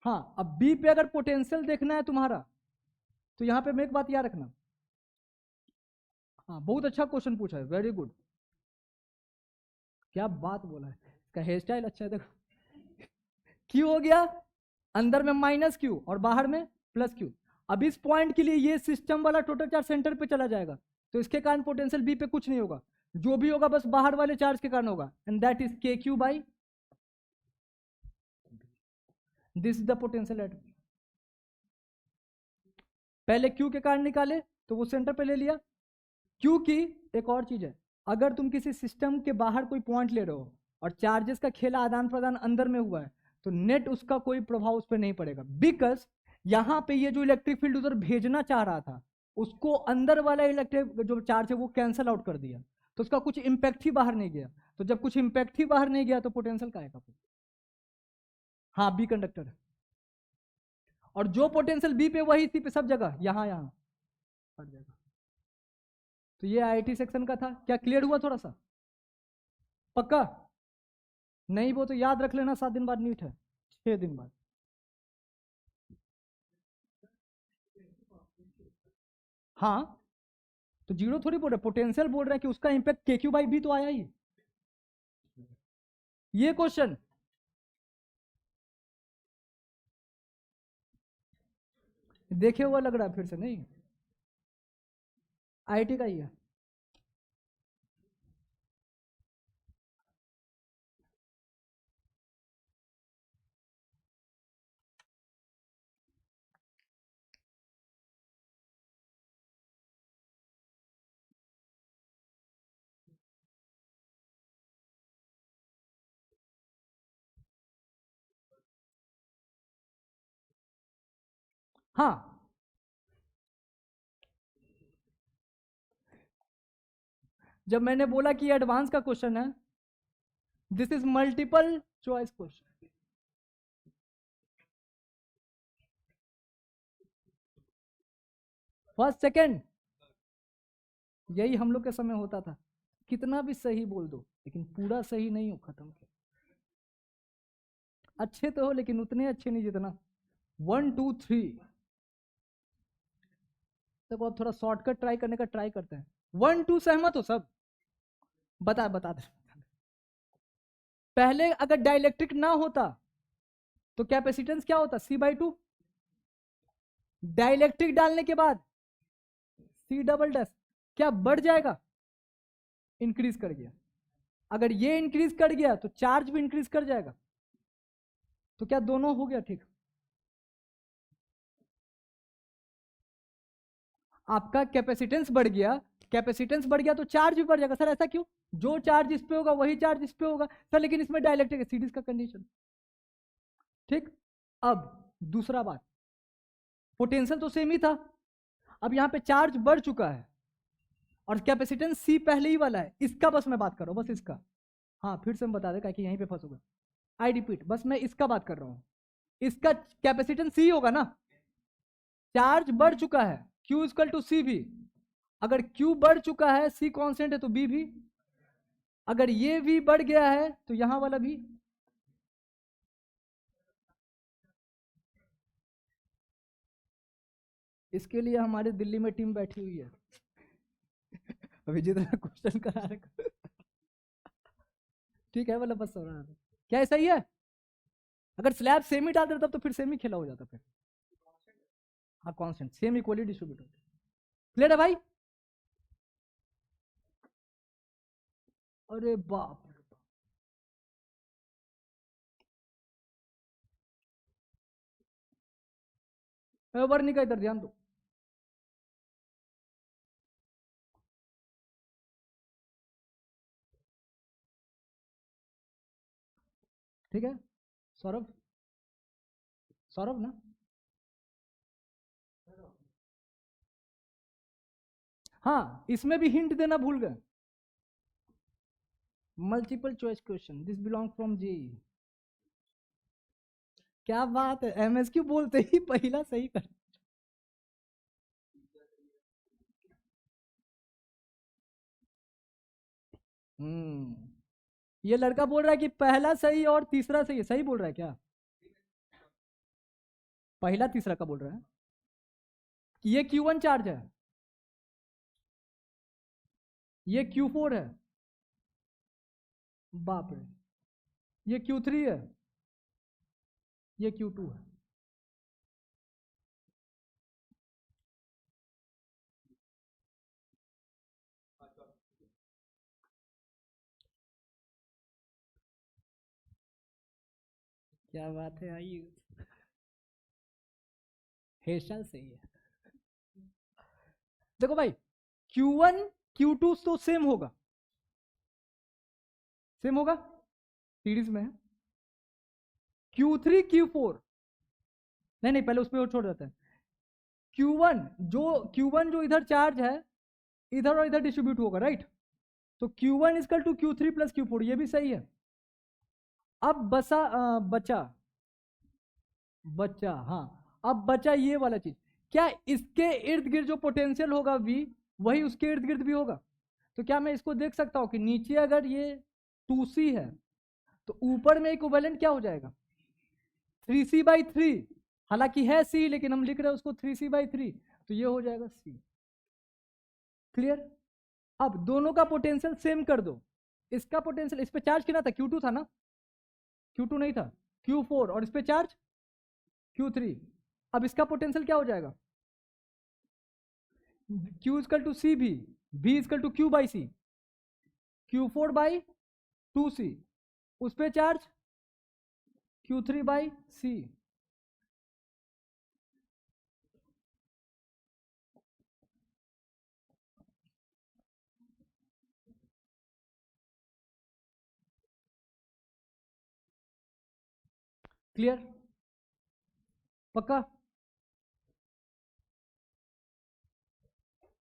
हाँ अब बी पे अगर पोटेंशियल देखना है तुम्हारा, तो यहाँ पे मैं एक बात याद रखना। हाँ बहुत अच्छा क्वेश्चन पूछा है, वेरी गुड। क्या बात बोला है, इसका हेयर स्टाइल अच्छा है देखो। क्यू हो गया अंदर में माइनस क्यू और बाहर में प्लस क्यू। अब इस पॉइंट के लिए ये सिस्टम वाला टोटल चार्ज सेंटर पे चला जाएगा, तो इसके कारण पोटेंशियल बी पे कुछ नहीं होगा, जो भी होगा बस बाहर वाले चार्ज के कारण होगा, एंड दैट इज के Q by, this is the potential at. पहले क्यू के कारण निकाले तो वो सेंटर पे ले लिया, क्योंकि एक और चीज है, अगर तुम किसी सिस्टम के बाहर कोई पॉइंट ले रहे हो और चार्जेस का खेला आदान प्रदान अंदर में हुआ है, तो नेट उसका कोई प्रभाव उस पर नहीं पड़ेगा, बिकॉज यहां पे ये जो इलेक्ट्रिक फील्ड उधर भेजना चाह रहा था, उसको अंदर वाला इलेक्ट्रिक जो चार्ज है वो कैंसल आउट कर दिया, तो उसका कुछ इंपैक्ट ही बाहर नहीं गया। तो जब कुछ इंपैक्ट ही बाहर नहीं गया तो पोटेंशियल का आएगा? हाँ बी कंडक्टर है, और जो पोटेंशियल बी पे वही सी पे, सब जगह यहाँ यहाँ पड़ जाएगा। तो ये आईआईटी सेक्शन का था, क्या क्लियर हुआ थोड़ा सा? पक्का? नहीं वो तो याद रख लेना, 7 दिन बाद नीट है, 6 दिन बाद। हाँ तो जीरो थोड़ी बोल रहे, पोटेंशियल बोल रहे हैं कि उसका इंपैक्ट के क्यू बाई बी तो आया ही। ये क्वेश्चन देखे हुआ लग रहा है फिर से? नहीं, आईआईटी का ही है। हाँ जब मैंने बोला कि एडवांस का क्वेश्चन है, this is multiple choice question. First second यही हम लोग के समय होता था, कितना भी सही बोल दो लेकिन पूरा सही नहीं हो, खत्म कर। अच्छे तो हो लेकिन उतने अच्छे नहीं जितना 1 2 3। तो अब थोड़ा शॉर्टकट ट्राई करने का ट्राई करते हैं। 1 2 सहमत हो सब? बता बता दे। पहले अगर डाइलेक्ट्रिक ना होता तो कैपेसिटेंस क्या होता? C/2। डाइलेक्ट्रिक डालने के बाद C डबल डैश, क्या बढ़ जाएगा? इंक्रीज कर गया। अगर ये इंक्रीज कर गया तो चार्ज भी इंक्रीज कर जाएगा, तो क्या दोनों हो गया ठीक? आपका कैपेसिटेंस बढ़ गया, कैपेसिटेंस बढ़ गया तो चार्ज भी बढ़ जाएगा। सर ऐसा क्यों? जो चार्ज इस पे होगा वही चार्ज इस पे होगा। सर लेकिन इसमें डाइलेक्ट्रिक है, सीरीज का कंडीशन। ठीक, अब दूसरा बात, पोटेंशियल तो सेम ही था, अब यहां पे चार्ज बढ़ चुका है और कैपेसिटेंस सी पहले ही वाला है, इसका बस मैं बात कर रहा हूं, बस इसका। हाँ फिर से हम बता दें कि यहीं पे फंसोगे। आई रिपीट, बस मैं इसका बात कर रहा हूं, इसका कैपेसिटेंस सी होगा ना, चार्ज बढ़ चुका है, Q इक्वल टू सी भी। अगर Q बढ़ चुका है, C कांस्टेंट है तो B भी। अगर ये भी बढ़ गया है तो यहां वाला भी। इसके लिए हमारे दिल्ली में टीम बैठी हुई है। अभी जितना क्वेश्चन करा रहे ठीक है, मतलब बस हो रहा है। क्या है, सही है? अगर स्लैब सेम ही डाल देता तो फिर सेम ही खेला हो जाता फिर। हाँ, कांस्टेंट सेम इक्वली डिस्ट्रीब्यूट होता। क्लियर है भाई? अरे बाप रे बाप। वर्णी का इधर ध्यान दो। ठीक है, सौरभ, सौरभ ना? हाँ, इसमें भी हिंट देना भूल गए। Multiple choice question, this belong from G. क्या बात है, एमएसक्यू बोलते ही पहला सही कर। ये लड़का बोल रहा है कि पहला सही और तीसरा सही है। सही बोल रहा है क्या? पहला तीसरा का बोल रहा है। ये Q1 चार्ज है, ये Q4 है। बाप रे। ये Q3 है, ये Q2 है। क्या बात है, आइए। हेयर स्टाइल सही है। देखो भाई, Q1 Q2 तो सेम होगा, सेम होगा, सीरीज में है। Q3 Q4, नहीं नहीं, पहले उसमें छोड़ देते हैं। Q1 जो इधर चार्ज है, इधर और इधर डिस्ट्रीब्यूट होगा, राइट? तो Q1 equal to Q3 plus Q4, ये भी सही है। अब बचा बचा, हाँ, अब बचा ये वाला चीज। क्या इसके इर्द गिर्द जो पोटेंशियल होगा V, वही उसके इर्द गिर्द भी होगा? तो क्या मैं इसको देख सकता हूं कि नीचे अगर ये 2C है तो ऊपर में इक्विवेलेंट क्या हो जाएगा? 3C/3। हालांकि है C, लेकिन हम लिख रहे हैं उसको 3C/3, तो ये हो जाएगा C। क्लियर? अब दोनों का पोटेंशियल सेम कर दो। इसका पोटेंशियल, इस पे चार्ज कितना था? Q2 था ना? Q2 नहीं था, Q4, और इस पे चार्ज Q3। अब इसका पोटेंशियल क्या हो जाएगा? Q इक्वल टू सी भी, V equal to Q/C, Q4/2C, उस पे चार्ज Q3/C। क्लियर? पक्का?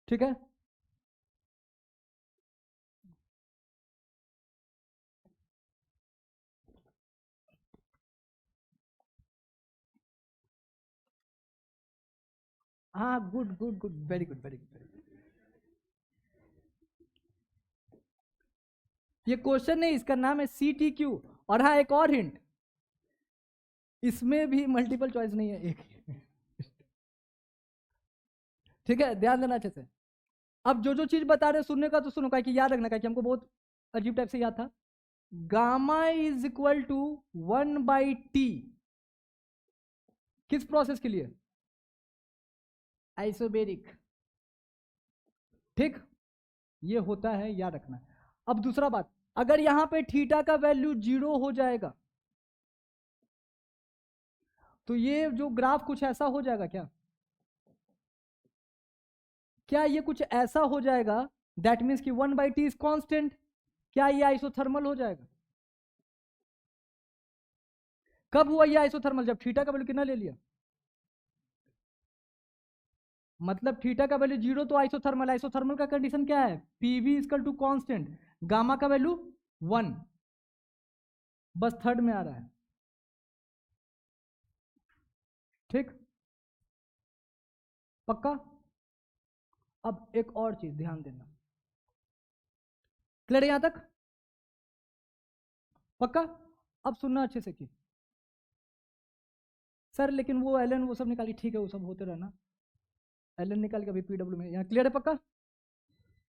ठीक है। हाँ, good good good, very good, very good, very good. ये क्वेश्चन नहीं, इसका नाम है CTQ। और हाँ, एक और हिंट, इसमें भी मल्टीपल चॉइस नहीं है, एक ठीक है, ध्यान देना अच्छे से। अब जो जो चीज बता रहे सुनने का तो सुनो, का कि याद रखना का कि हमको बहुत अजीब टाइप से याद था। Gamma is equal to 1/T, किस प्रोसेस के लिए? आइसोबेरिक। ठीक, ये होता है, याद रखना। अब दूसरा बात, अगर यहां पे थीटा का वैल्यू 0 हो जाएगा तो ये जो ग्राफ कुछ ऐसा हो जाएगा क्या? क्या ये कुछ ऐसा हो जाएगा? दैट मीन्स कि 1/T इज कांस्टेंट। क्या ये आइसोथर्मल हो जाएगा? कब हुआ ये आइसोथर्मल? जब थीटा का वैल्यू कितना ले लिया, मतलब थीटा का वैल्यू 0 तो आइसोथर्मल। आइसोथर्मल का कंडीशन क्या है? PV equal to constant, gamma का वैल्यू 1। बस थर्ड में आ रहा है। ठीक, पक्का? अब एक और चीज ध्यान देना, क्लियर है यहां तक? पक्का? अब सुनना अच्छे से कि सर लेकिन वो एल एन वो सब निकाली, ठीक है वो सब होते रहना, एल एन निकाल के अभी पीडब्ल्यू में, यहाँ क्लियर है पक्का?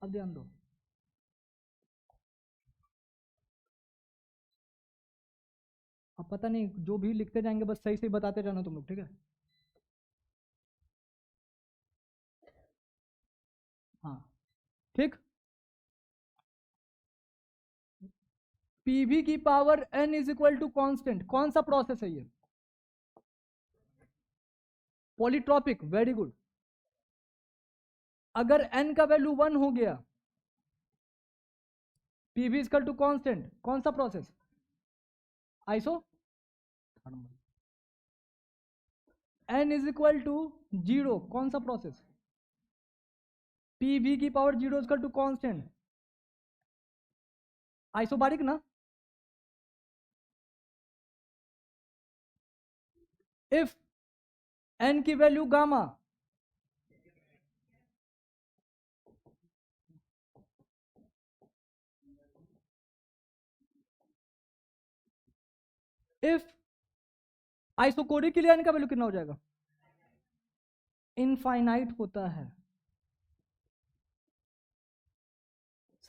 अब ध्यान दो, अब पता नहीं जो भी लिखते जाएंगे बस सही सही बताते जाना तुम लोग, ठीक है? हाँ ठीक। पीवी की power n is equal to constant, कौन सा प्रोसेस है ये? Polytropic, very good. अगर एन का वैल्यू 1 हो गया, पीवी इक्वल टू कांस्टेंट, कौन सा process? Isothermal. N is equal to 0, कौन सा प्रोसेस? पीवी की power 0 equal to constant, isobaric ना? इफ एन की वैल्यू गामा, इफ आइसोकोरिक के लिए एन का वैल्यू कितना हो जाएगा? इनफाइनाइट होता है।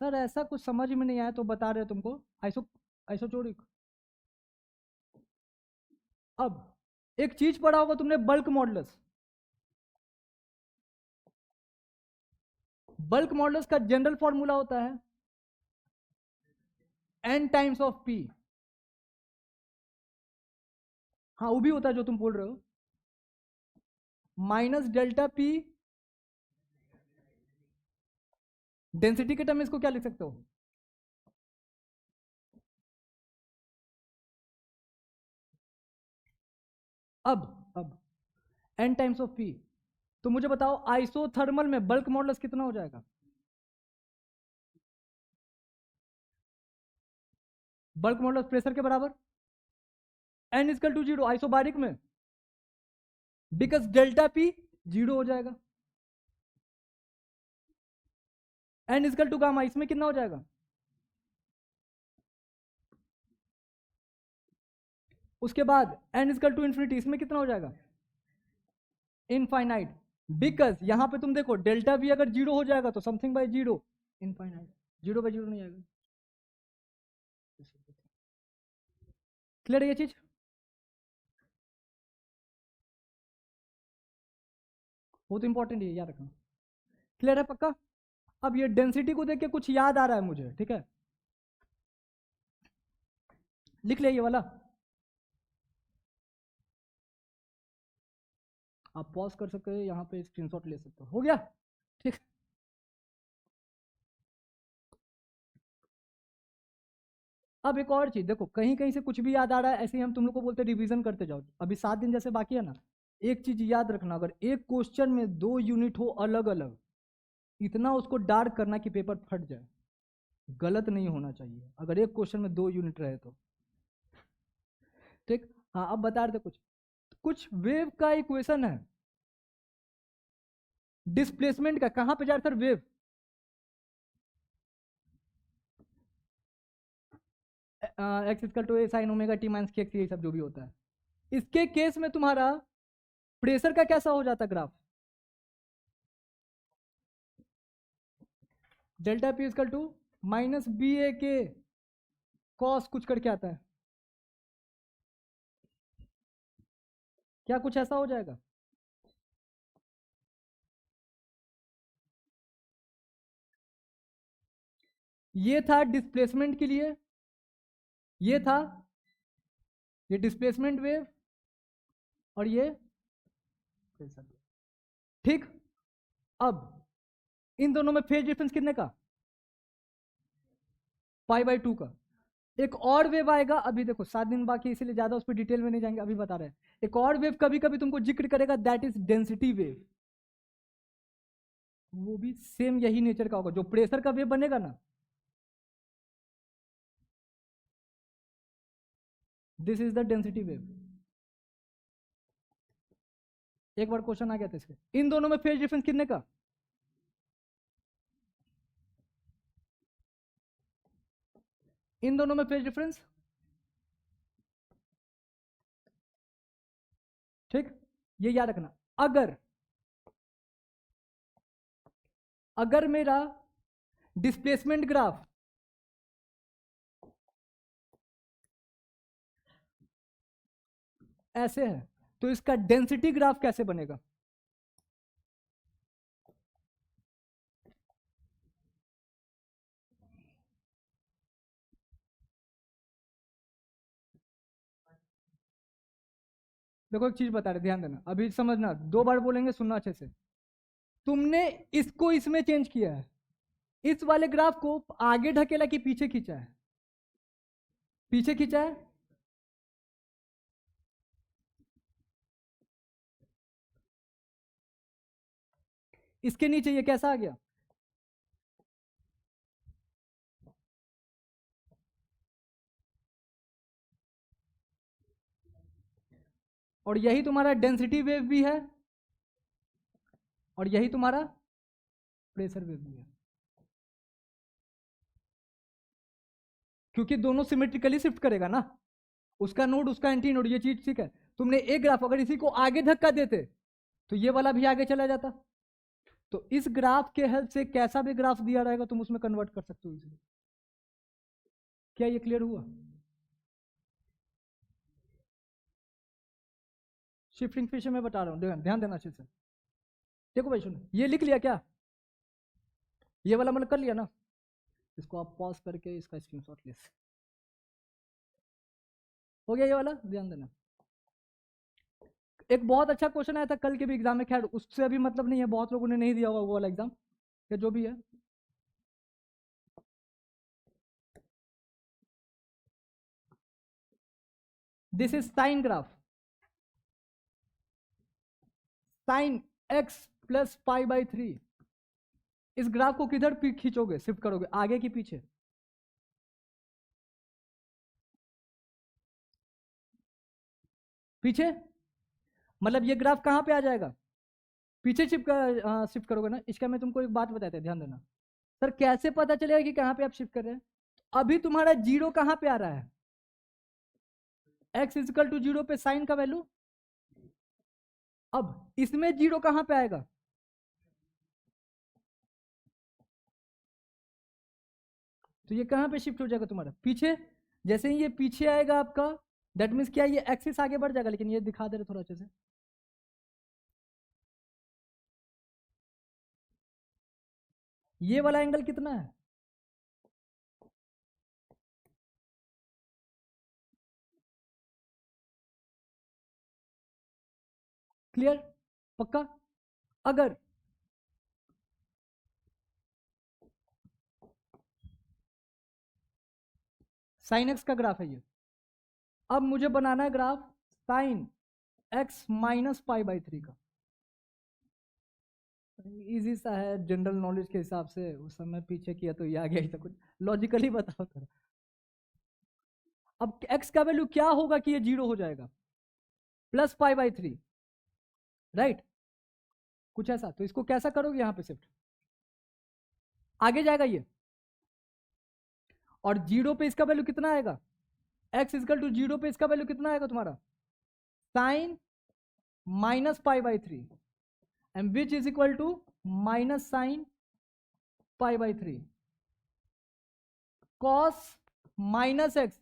सर ऐसा कुछ समझ में नहीं आया तो बता रहे तुमको, आइसोचोरिक। अब एक चीज पढ़ा होगा तुमने, बल्क मॉडुलस। बल्क मॉडुलस का जनरल फॉर्मूला होता है n टाइम्स ऑफ p। हाँ वो भी होता है जो तुम बोल रहे हो, माइनस डेल्टा p। डेंसिटी के टर्म में इसको क्या लिख सकते हो? अब n टाइम्स ऑफ p। तो मुझे बताओ आइसोथर्मल में बल्क मॉडुलस कितना हो जाएगा? बल्क मॉडुलस प्रेशर के बराबर, n इक्वल टू 0 आइसोबारिक में, बिकॉज डेल्टा p 0 हो जाएगा। n इक्वल टू गामा, इसमें कितना हो जाएगा? उसके बाद n इक्वल टू इन्फिनिटी, इसमें कितना हो जाएगा? इनफाइनाइट। बिकॉज यहां पे तुम देखो डेल्टा v अगर 0 हो जाएगा तो समथिंग बाय 0, इनफाइनाइट। 0 बाय 0 नहीं आएगा। क्लियर है ये चीज? बहुत इंपॉर्टेंट है, याद रखना। क्लियर है पक्का? अब ये डेंसिटी को देख के कुछ याद आ रहा है मुझे, ठीक है? लिख ले ये वाला, आप पॉज कर सकते हो, यहाँ पे स्क्रीनशॉट ले सकते हो गया? ठीक। अब एक और चीज देखो, कहीं कहीं से कुछ भी याद आ रहा है, ऐसे ही हम तुम लोग को बोलते रिवीजन करते जाओ, अभी 7 दिन जैसे बाकी है ना। एक चीज याद रखना, अगर एक क्वेश्चन में 2 यूनिट हो अलग अलग, इतना उसको डार्क करना कि पेपर फट जाए, गलत नहीं होना चाहिए अगर एक क्वेश्चन में 2 यूनिट रहे तो। ठीक। हाँ अब बता रहे थे कुछ, कुछ वेव का इक्वेशन है डिस्प्लेसमेंट का, कहां पे जा रहा sir wave? X equal to A sine omega t minus k x, ये सब जो भी होता है। इसके केस में तुम्हारा प्रेशर का कैसा हो जाता graph? Delta P equal to minus B A के कॉस कुछ करके आता है, क्या कुछ ऐसा हो जाएगा? ये था डिस्प्लेसमेंट के लिए, ये था ये डिस्प्लेसमेंट वेव, और ये प्रेशर। ठीक। अब इन दोनों में फेज डिफरेंस कितने का? π/2 का। एक और वेव आएगा, अभी देखो 7 दिन बाकी इसीलिए ज्यादा उस पर डिटेल में नहीं जाएंगे, अभी बता रहे हैं। एक और वेव कभी कभी तुमको जिक्र करेगा, दैट इज डेंसिटी वेव। वो भी सेम यही नेचर का होगा, जो प्रेशर का वेव बनेगा ना, this is the density wave. एक बार क्वेश्चन आ गया था इसके, इन दोनों में फेज डिफरेंस कितने का? इन दोनों में फेज डिफरेंस, ठीक, ये याद रखना। अगर अगर मेरा डिस्प्लेसमेंट ग्राफ ऐसे है तो इसका डेंसिटी ग्राफ कैसे बनेगा? देखो एक चीज बता रहे, ध्यान देना, अभी समझना, 2 बार बोलेंगे, सुनना अच्छे से। तुमने इसको इसमें चेंज किया है, इस वाले ग्राफ को आगे ढकेला कि पीछे खींचा है? पीछे खींचा है। इसके नीचे ये कैसा आ गया? और यही तुम्हारा डेंसिटी वेव भी है और यही तुम्हारा प्रेशर वेव भी है, क्योंकि दोनों सिमेट्रिकली शिफ्ट करेगा ना, उसका नोड उसका एंटी नोड, ये चीज ठीक है। तुमने एक ग्राफ अगर इसी को आगे धक्का देते तो ये वाला भी आगे चला जाता। तो इस ग्राफ के हेल्प से कैसा भी ग्राफ दिया रहेगा तुम उसमें कन्वर्ट कर सकते हो इजीली। क्या ये क्लियर हुआ? शिफ्टिंग फीचर में बता रहा हूं, ध्यान देना अच्छे से। देखो भाई सुनो, ये लिख लिया क्या? ये वाला मतलब कर लिया ना? इसको आप पॉज करके इसका स्क्रीनशॉट ले, हो गया ये वाला, ध्यान देना। एक बहुत अच्छा क्वेश्चन आया था कल के भी एग्जाम में, खैर उससे अभी मतलब नहीं है, बहुत लोगों ने नहीं दिया होगा वो वाला एग्जाम, या जो भी है। This is sine graph, sine x plus pi by 3। इस ग्राफ को किधर खींचोगे, शिफ्ट करोगे, आगे कि पीछे? पीछे। मतलब ये ग्राफ कहां पे आ जाएगा? पीछे शिफ्ट करोगे ना। इसका मैं तुमको एक बात बताते हैं, ध्यान देना। सर कैसे पता चलेगा कि कहां पे आप शिफ्ट कर रहे हैं? अभी तुम्हारा जीरो कहां पे आ रहा है? x इजिकल टू जीरो पे साइन का वैल्यू। अब इसमें जीरो कहां पे आएगा? तो ये कहां पे शिफ्ट हो जाएगा तुम्हारा? पीछे। जैसे ही ये पीछे आएगा आपका, दैट मीन्स क्या, ये एक्सिस आगे बढ़ जाएगा। लेकिन ये दिखा दे रहे थोड़ा अच्छे से, ये वाला एंगल कितना है? क्लियर? पक्का? अगर साइन एक्स का ग्राफ है ये, अब मुझे बनाना है graph sine x minus pi by 3 का। इजी सा है, जनरल नॉलेज के हिसाब से, उस समय पीछे किया तो ये आ गया ही था। कुछ लॉजिकली बताओ थोड़ा। अब x का वैल्यू क्या होगा कि ये जीरो हो जाएगा? Plus pi by 3, right? कुछ ऐसा। तो इसको कैसा करोगे, यहां पे शिफ्ट आगे जाएगा ये, और जीरो पे इसका वैल्यू कितना आएगा? x इजकल टू जीरो पे इसका वैल्यू कितना आएगा तुम्हारा? Sine minus pi by 3, and which is equal to minus sine pi by 3। Cos minus x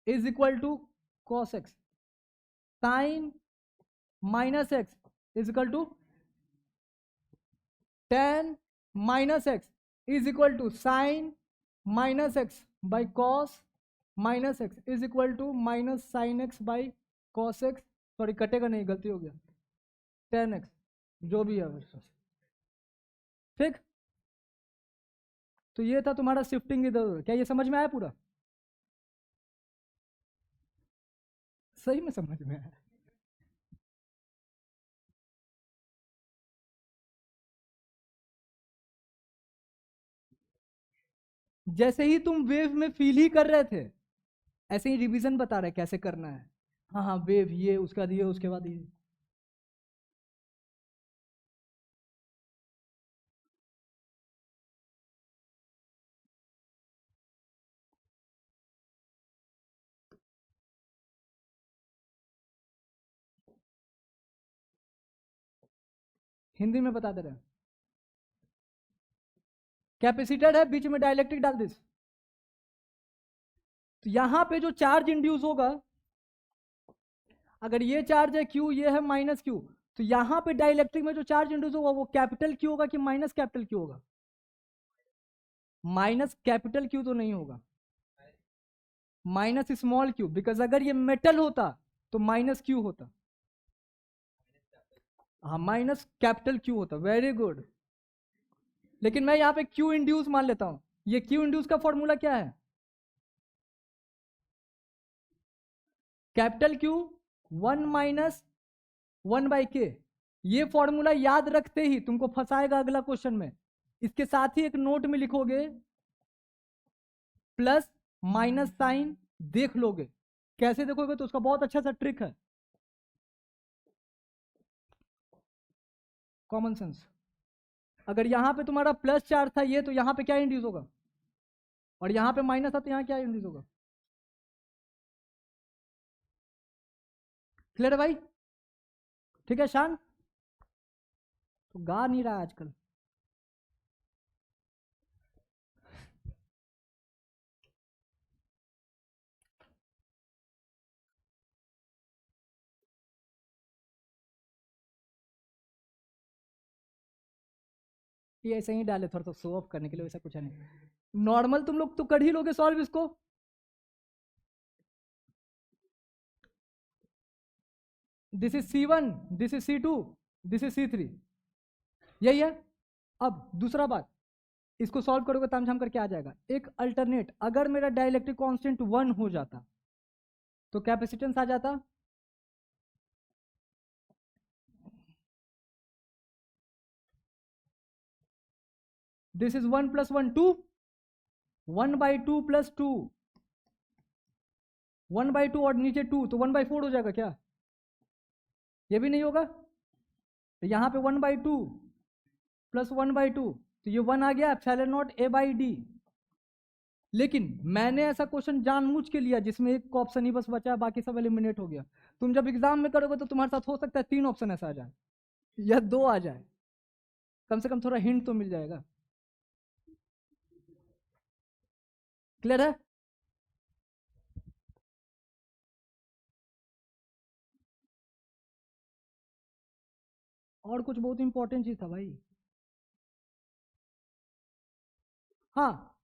is equal to cos x, sine minus x is equal to tan minus x is equal to sine minus x by cos minus x is equal to minus sine x by cos x. Sorry कटेगा नहीं, गलती हो गया, 10x, जो भी है वैसे। ठीक, तो ये था तुम्हारा शिफ्टिंग इधर उधर। क्या ये समझ में आया पूरा? सही में समझ में आया? जैसे ही तुम वेव में फील ही कर रहे थे, ऐसे ही रिवीजन बता रहे कैसे करना है। हाँ हाँ, वेव ये उसका दिए, उसके बाद ये। हिंदी में बता दे रहे हैं। कैपेसिटर है, बीच में डाइलेक्ट्रिक डाल दिस, तो यहां पे जो चार्ज इंड्यूस होगा, अगर ये चार्ज है Q, ये है माइनस Q, तो यहां पे डाइलेक्ट्रिक में जो चार्ज इंड्यूस होगा वो कैपिटल Q होगा कि माइनस कैपिटल Q होगा? माइनस कैपिटल Q तो नहीं होगा, माइनस स्मॉल q, बिकॉज अगर ये मेटल होता तो माइनस Q होता। हाँ, माइनस कैपिटल Q होता। Very good. लेकिन मैं यहाँ पे Q इंड्यूस मान लेता हूं। ये Q इंड्यूस का फॉर्मूला क्या है? Capital Q 1 minus 1/k। ये फॉर्मूला याद रखते ही तुमको फंसाएगा अगला क्वेश्चन में। इसके साथ ही एक नोट में लिखोगे प्लस माइनस साइन, देख लोगे। कैसे देखोगे? तो उसका बहुत अच्छा सा ट्रिक है, कॉमन सेंस। अगर यहां पे तुम्हारा प्लस चार्ज था ये, तो यहां पे क्या इंड्यूस होगा? और यहां पे माइनस था तो यहां क्या इंड्यूस होगा? क्लियर है भाई? ठीक है शान? तो गा नहीं रहा आजकल। ये ऐसे ही डाले थोड़ा सा शो ऑफ करने के लिए, वैसा कुछ है नहीं। नॉर्मल तुम लोग तो कर ही लोगे सॉल्व इसको। This is C1, this is C2, this is C3, यही है। अब दूसरा बात, इसको सॉल्व करोगे तामझाम करके आ जाएगा। एक अल्टरनेट, अगर मेरा डाइलेक्ट्रिक कांस्टेंट 1 हो जाता तो कैपेसिटेंस आ जाता दिस इज 1 + 1 2, 1/2 + 2, 1/2 और नीचे 2 तो 1/4 हो जाएगा क्या? ये भी नहीं होगा। तो यहां पे 1/2 + 1/2, तो ये 1 आ गया, ε0 A/d। लेकिन मैंने ऐसा क्वेश्चन जानबूझ के लिया जिसमें एक ऑप्शन ही बस बचा, बाकी सब एलिमिनेट हो गया। तुम जब एग्जाम में करोगे तो तुम्हारे साथ हो सकता है 3 ऑप्शन ऐसा आ जाए या 2 आ जाए, कम से कम थोड़ा हिंट तो मिल जाएगा। क्लियर है? और कुछ बहुत इंपॉर्टेंट चीज था भाई। हाँ,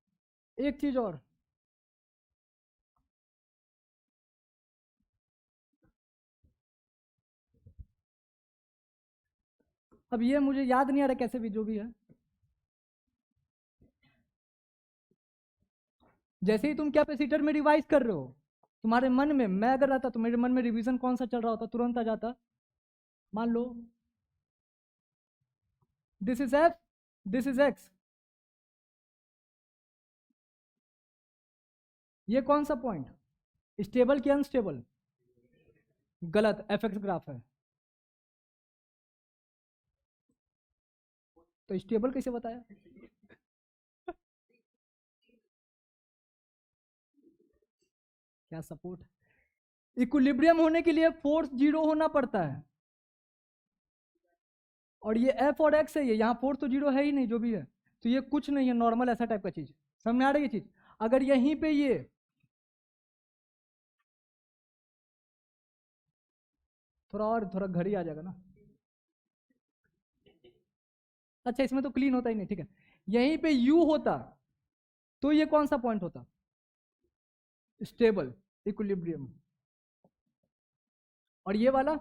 एक चीज और, अब ये मुझे याद नहीं आ रहा कैसे भी, जो भी है। जैसे ही तुम कैपेसिटर में रिवाइज कर रहे हो, तुम्हारे मन में, मैं अगर रहता तो मेरे मन में रिवीजन कौन सा चल रहा होता, तुरंत आ जाता। मान लो this is F, this is X, ये कौन सा पॉइंट, स्टेबल कि अनस्टेबल? गलत, FX ग्राफ है। तो स्टेबल कैसे बताया? क्या सपोर्ट? इक्विलिब्रियम होने के लिए फोर्स 0 होना पड़ता है, और ये F और X है, ये यहाँ फोर्स तो 0 है ही नहीं, जो भी है। तो ये कुछ नहीं है, नॉर्मल ऐसा टाइप का चीज। समझ में आ रही है चीज? अगर यहीं पे ये, थोड़ा घड़ी आ जाएगा ना। अच्छा, इसमें तो क्लीन होता ही नहीं, ठीक है। यहीं पे U होता तो ये कौन सा पॉइंट होता? Stable, equilibrium. और ये वाला,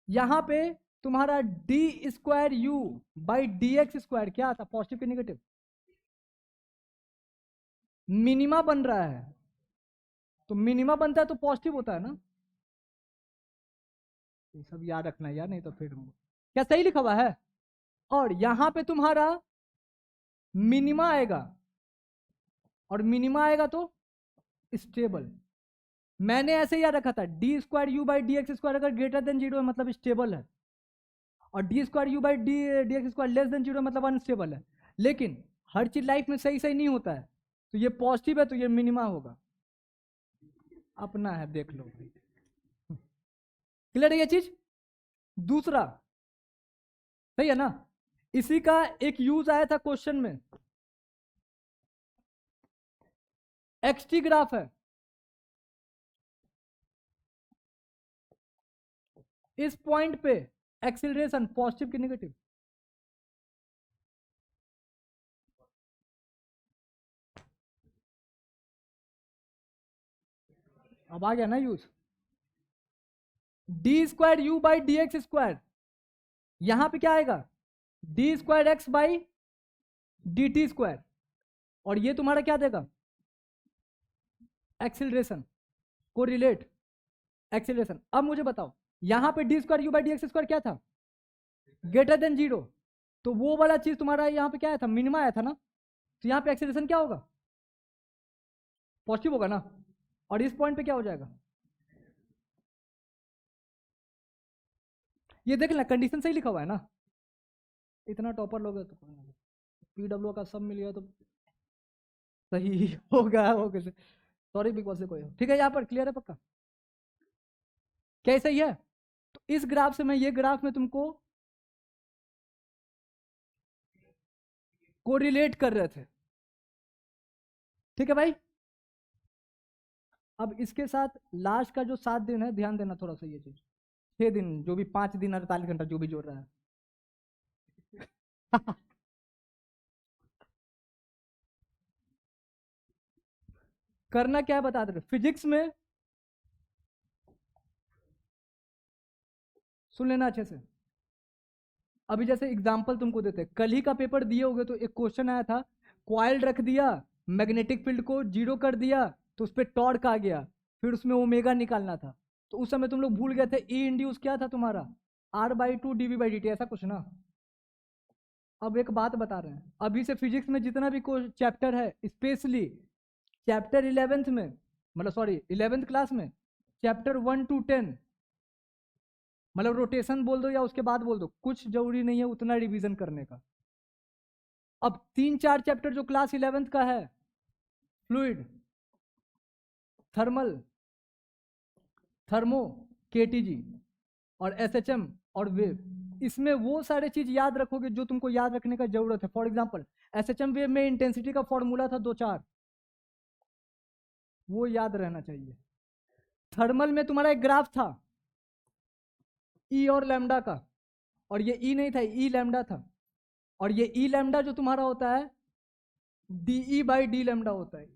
यहां पे तुम्हारा d²U/dx² क्या आता? पॉजिटिव के नेगेटिव? मिनिमा बन रहा है, तो मिनिमा बनता है तो पॉजिटिव होता है ना। ये सब याद रखना है यार, नहीं तो फिर क्या सही लिखा हुआ है? और यहां पे तुम्हारा मिनिमा आएगा, और मिनिमा आएगा तो स्टेबल। मैंने ऐसे याद रखा था d²U/dx² अगर ग्रेटर देन 0 है मतलब स्टेबल है, और d²U/dx² लेस देन 0 मतलब अनस्टेबल है। लेकिन हर चीज लाइफ में सही सही नहीं होता है, तो ये पॉजिटिव है तो ये मिनिमा होगा। अपना है, देख लो। क्लियर है ये चीज? दूसरा, सही है ना? इसी का एक यूज आया था क्वेश्चन में, एक्सटी ग्राफ है, इस पॉइंट पे एक्सीलरेशन पॉजिटिव की नेगेटिव? अब आ गया ना use, D square you by D x square, यहां पे क्या आएगा, D square x by D T square, और ये तुम्हारा क्या देगा, एक्सीलरेशन को रिलेट एक्सीलरेशन। अब मुझे बताओ, यहां पे D square you by D x square क्या था, ग्रेटर देन जीरो, तो वो वाला चीज तुम्हारा यहाँ पे क्या आया था, मिनिमा आया था ना, तो यहाँ पे एक्सीलरेशन क्या होगा, पॉजिटिव होगा ना, और इस पॉइंट पे क्या हो जाएगा, ये देख लेना कंडीशन सही लिखा हुआ है ना, इतना टॉपर लोग है तो पीडब्ल्यू का सब मिल गया तो सही होगा, हो कैसे, सॉरी बिग बॉस से कोई, ठीक है यहाँ पर क्लियर है पक्का, क्या सही है? तो इस ग्राफ से मैं ये ग्राफ में तुमको कोरिलेट कर रहे थे, ठीक है भाई? अब इसके साथ लास्ट का जो 7 दिन है, ध्यान देना थोड़ा सा ये चीज, 6 दिन जो भी, 5 दिन 48 घंटा जो भी जोड़ रहा है करना क्या है बता दे रहे, फिजिक्स में सुन लेना अच्छे से, अभी जैसे एग्जांपल तुमको देते हैं, कल ही का पेपर दिए होगे तो एक क्वेश्चन आया था, क्वाइल रख दिया, मैग्नेटिक फील्ड को जीरो कर दिया, तो उस पर टॉर्क आ गया, फिर उसमें ओमेगा निकालना था, तो उस समय तुम लोग भूल गए थे, ई इंड्यूस क्या था तुम्हारा, R/2 dV/dt, ऐसा कुछ ना। अब एक बात बता रहे हैं, अभी से फिजिक्स में जितना भी चैप्टर है, स्पेशली चैप्टर 11th में, मतलब सॉरी 11th क्लास में, चैप्टर 1 to 10, मतलब रोटेशन बोल दो या उसके बाद बोल दो, कुछ जरूरी नहीं है उतना रिवीजन करने का। अब 3-4 चैप्टर जो क्लास 11th का है, फ्लूइड, थर्मल, थर्मो, केटीजी और एसएचएम और वेव, इसमें वो सारे चीज याद रखोगे जो तुमको याद रखने का जरूरत है। फॉर एग्जांपल एसएचएम वेव में इंटेंसिटी का फॉर्मूला था 2-4, वो याद रहना चाहिए। थर्मल में तुम्हारा एक ग्राफ था ई और लैम्डा का, और ये ई नहीं था, ई लैम्डा था, और ये ई लैम्डा जो तुम्हारा होता है डीई बाई डी लैम्डा होता है।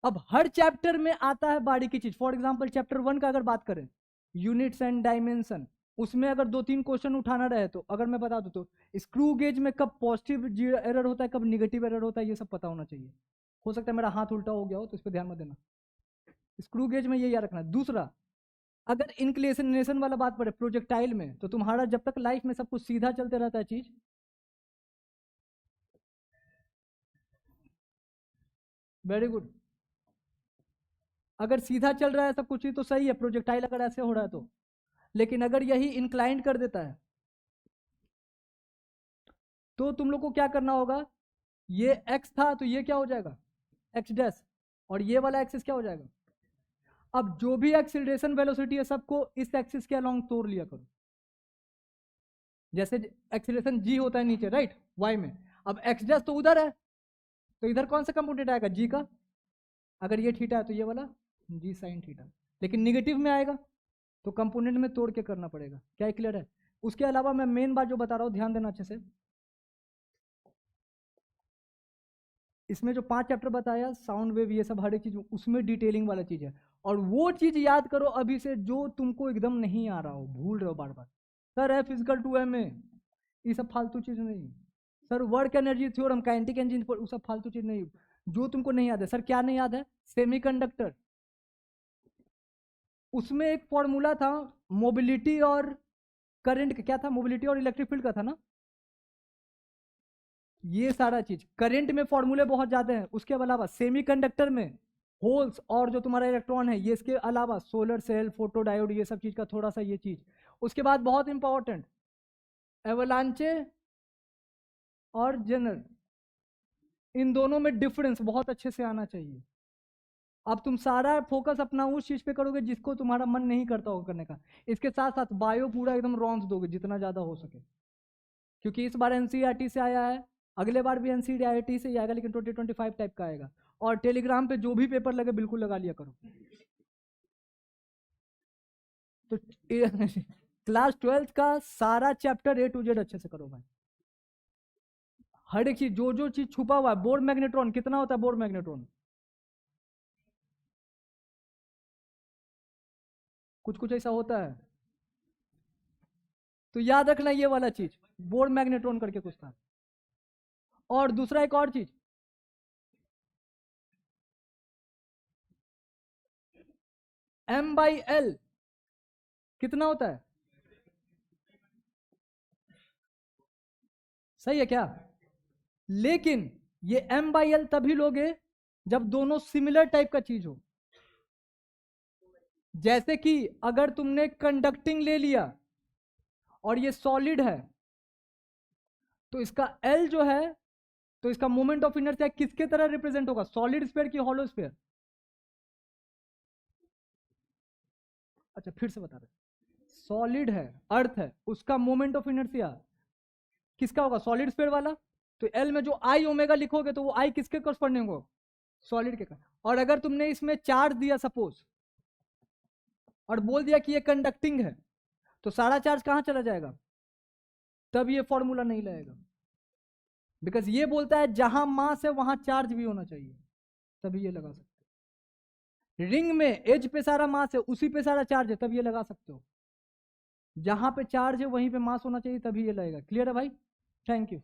अब हर चैप्टर में आता है बारीकी चीज, फॉर एग्जांपल चैप्टर 1 का अगर बात करें, यूनिट्स एंड डायमेंशन, उसमें अगर 2-3 क्वेश्चन उठाना रहे तो अगर मैं बता दूं तो स्क्रू गेज में कब पॉजिटिव एरर होता है, कब निगेटिव एरर होता है, ये सब पता होना चाहिए। हो सकता है मेरा हाथ उल्टा हो गया हो तो इस पर ध्यान मत देना, स्क्रू गेज में ये याद रखना। दूसरा, अगर इंक्लिनेशन वाला बात पड़े प्रोजेक्टाइल में, तो तुम्हारा जब तक लाइफ में सब कुछ सीधा चलते रहता है चीज, वेरी गुड, अगर सीधा चल रहा है सब कुछ ही तो सही है, प्रोजेक्टाइल अगर ऐसे हो रहा है तो, लेकिन अगर यही इंक्लाइंड कर देता है तो तुम लोग को क्या करना होगा, ये एक्स था तो ये क्या हो जाएगा, एक्स डैश, और ये वाला एक्सिस क्या हो जाएगा। अब जो भी एक्सीलरेशन वेलोसिटी है सबको इस एक्सिस के अलोंग तोड़ लिया करो, जैसे एक्सीलरेशन जी होता है नीचे, राइट, वाई में, अब एक्स डैश तो उधर है, तो इधर कौन सा कंपोनेंट आएगा, जी का, अगर ये थीटा है तो ये वाला जी साइन थीटा, लेकिन निगेटिव में आएगा तो कंपोनेंट में तोड़ के करना पड़ेगा। क्या क्लियर है? उसके अलावा मैं मेन बात जो बता रहा हूँ ध्यान देना अच्छे से, इसमें जो 5 चैप्टर बताया, साउंड वेव ये सब हर एक चीज उसमें डिटेलिंग वाला चीज है, और वो चीज याद करो अभी से जो तुमको एकदम नहीं आ रहा हो, भूल रहे हो बार बार, सर है फिजिकल 2M में, ये सब फालतू चीज नहीं, sir work energy theorem, kinetic energy, वो सब फालतू चीज नहीं, जो तुमको नहीं याद है, सर क्या नहीं याद है, सेमीकंडक्टर, उसमें एक फॉर्मूला था मोबिलिटी और करंट का, क्या था, मोबिलिटी और इलेक्ट्रिक फील्ड का था ना, ये सारा चीज करंट में फॉर्मूले बहुत ज्यादा हैं, उसके अलावा सेमीकंडक्टर में होल्स और जो तुम्हारा इलेक्ट्रॉन है ये, इसके अलावा सोलर सेल, फोटो डायोड, ये सब चीज का थोड़ा सा ये चीज। उसके बाद बहुत इंपॉर्टेंट, एवलांचे और जेनर, इन दोनों में डिफरेंस बहुत अच्छे से आना चाहिए। अब तुम सारा फोकस अपना उस चीज पे करोगे जिसको तुम्हारा मन नहीं करता होगा करने का। इसके साथ साथ बायो पूरा एकदम रॉन्स दोगे जितना ज्यादा हो सके, क्योंकि इस बार एनसीईआरटी से आया है, अगले बार भी एनसीईआरटी से ही आएगा, लेकिन 2025 टाइप का आएगा। और टेलीग्राम पे जो भी पेपर लगे बिल्कुल लगा लिया करो। तो क्लास 12th का सारा चैप्टर A to Z अच्छे से करो भाई। हर एक चीज, जो जो चीज छुपा हुआ है। बोर मैग्नेट्रॉन कितना होता है? बोर मैग्नेट्रॉन कुछ कुछ ऐसा होता है, तो याद रखना ये वाला चीज, बोर मैग्नेट्रॉन करके कुछ था। और दूसरा एक और चीज, M/L कितना होता है? सही है क्या? लेकिन ये M/L तभी लोगे जब दोनों सिमिलर टाइप का चीज हो। जैसे कि अगर तुमने कंडक्टिंग ले लिया और ये सॉलिड है, तो इसका L जो है, तो इसका मोमेंट ऑफ इनर्शिया किसके तरह रिप्रेजेंट होगा? सॉलिड स्फीयर की हॉलो स्फीयर? अच्छा फिर से बता रहे, सॉलिड है, अर्थ है, उसका मोमेंट ऑफ इनर्शिया किसका होगा? सॉलिड स्फीयर वाला। तो एल में जो आई ओमेगा लिखोगे तो वो आई किसके कॉरस्पॉन्डिंग होगा? सॉलिड के। और अगर तुमने इसमें चार्ज दिया सपोज, और बोल दिया कि ये कंडक्टिंग है, तो सारा चार्ज कहां चला जाएगा? तब ये फॉर्मूला नहीं लगेगा, बिकॉज ये बोलता है जहां मास है वहां चार्ज भी होना चाहिए, तभी ये लगा सकते हो। रिंग में एज पे सारा मास है, उसी पे सारा चार्ज है, तब ये लगा सकते हो। जहां पे चार्ज है वहीं पे मास होना चाहिए, तभी ये लगेगा। क्लियर है भाई? Thank you.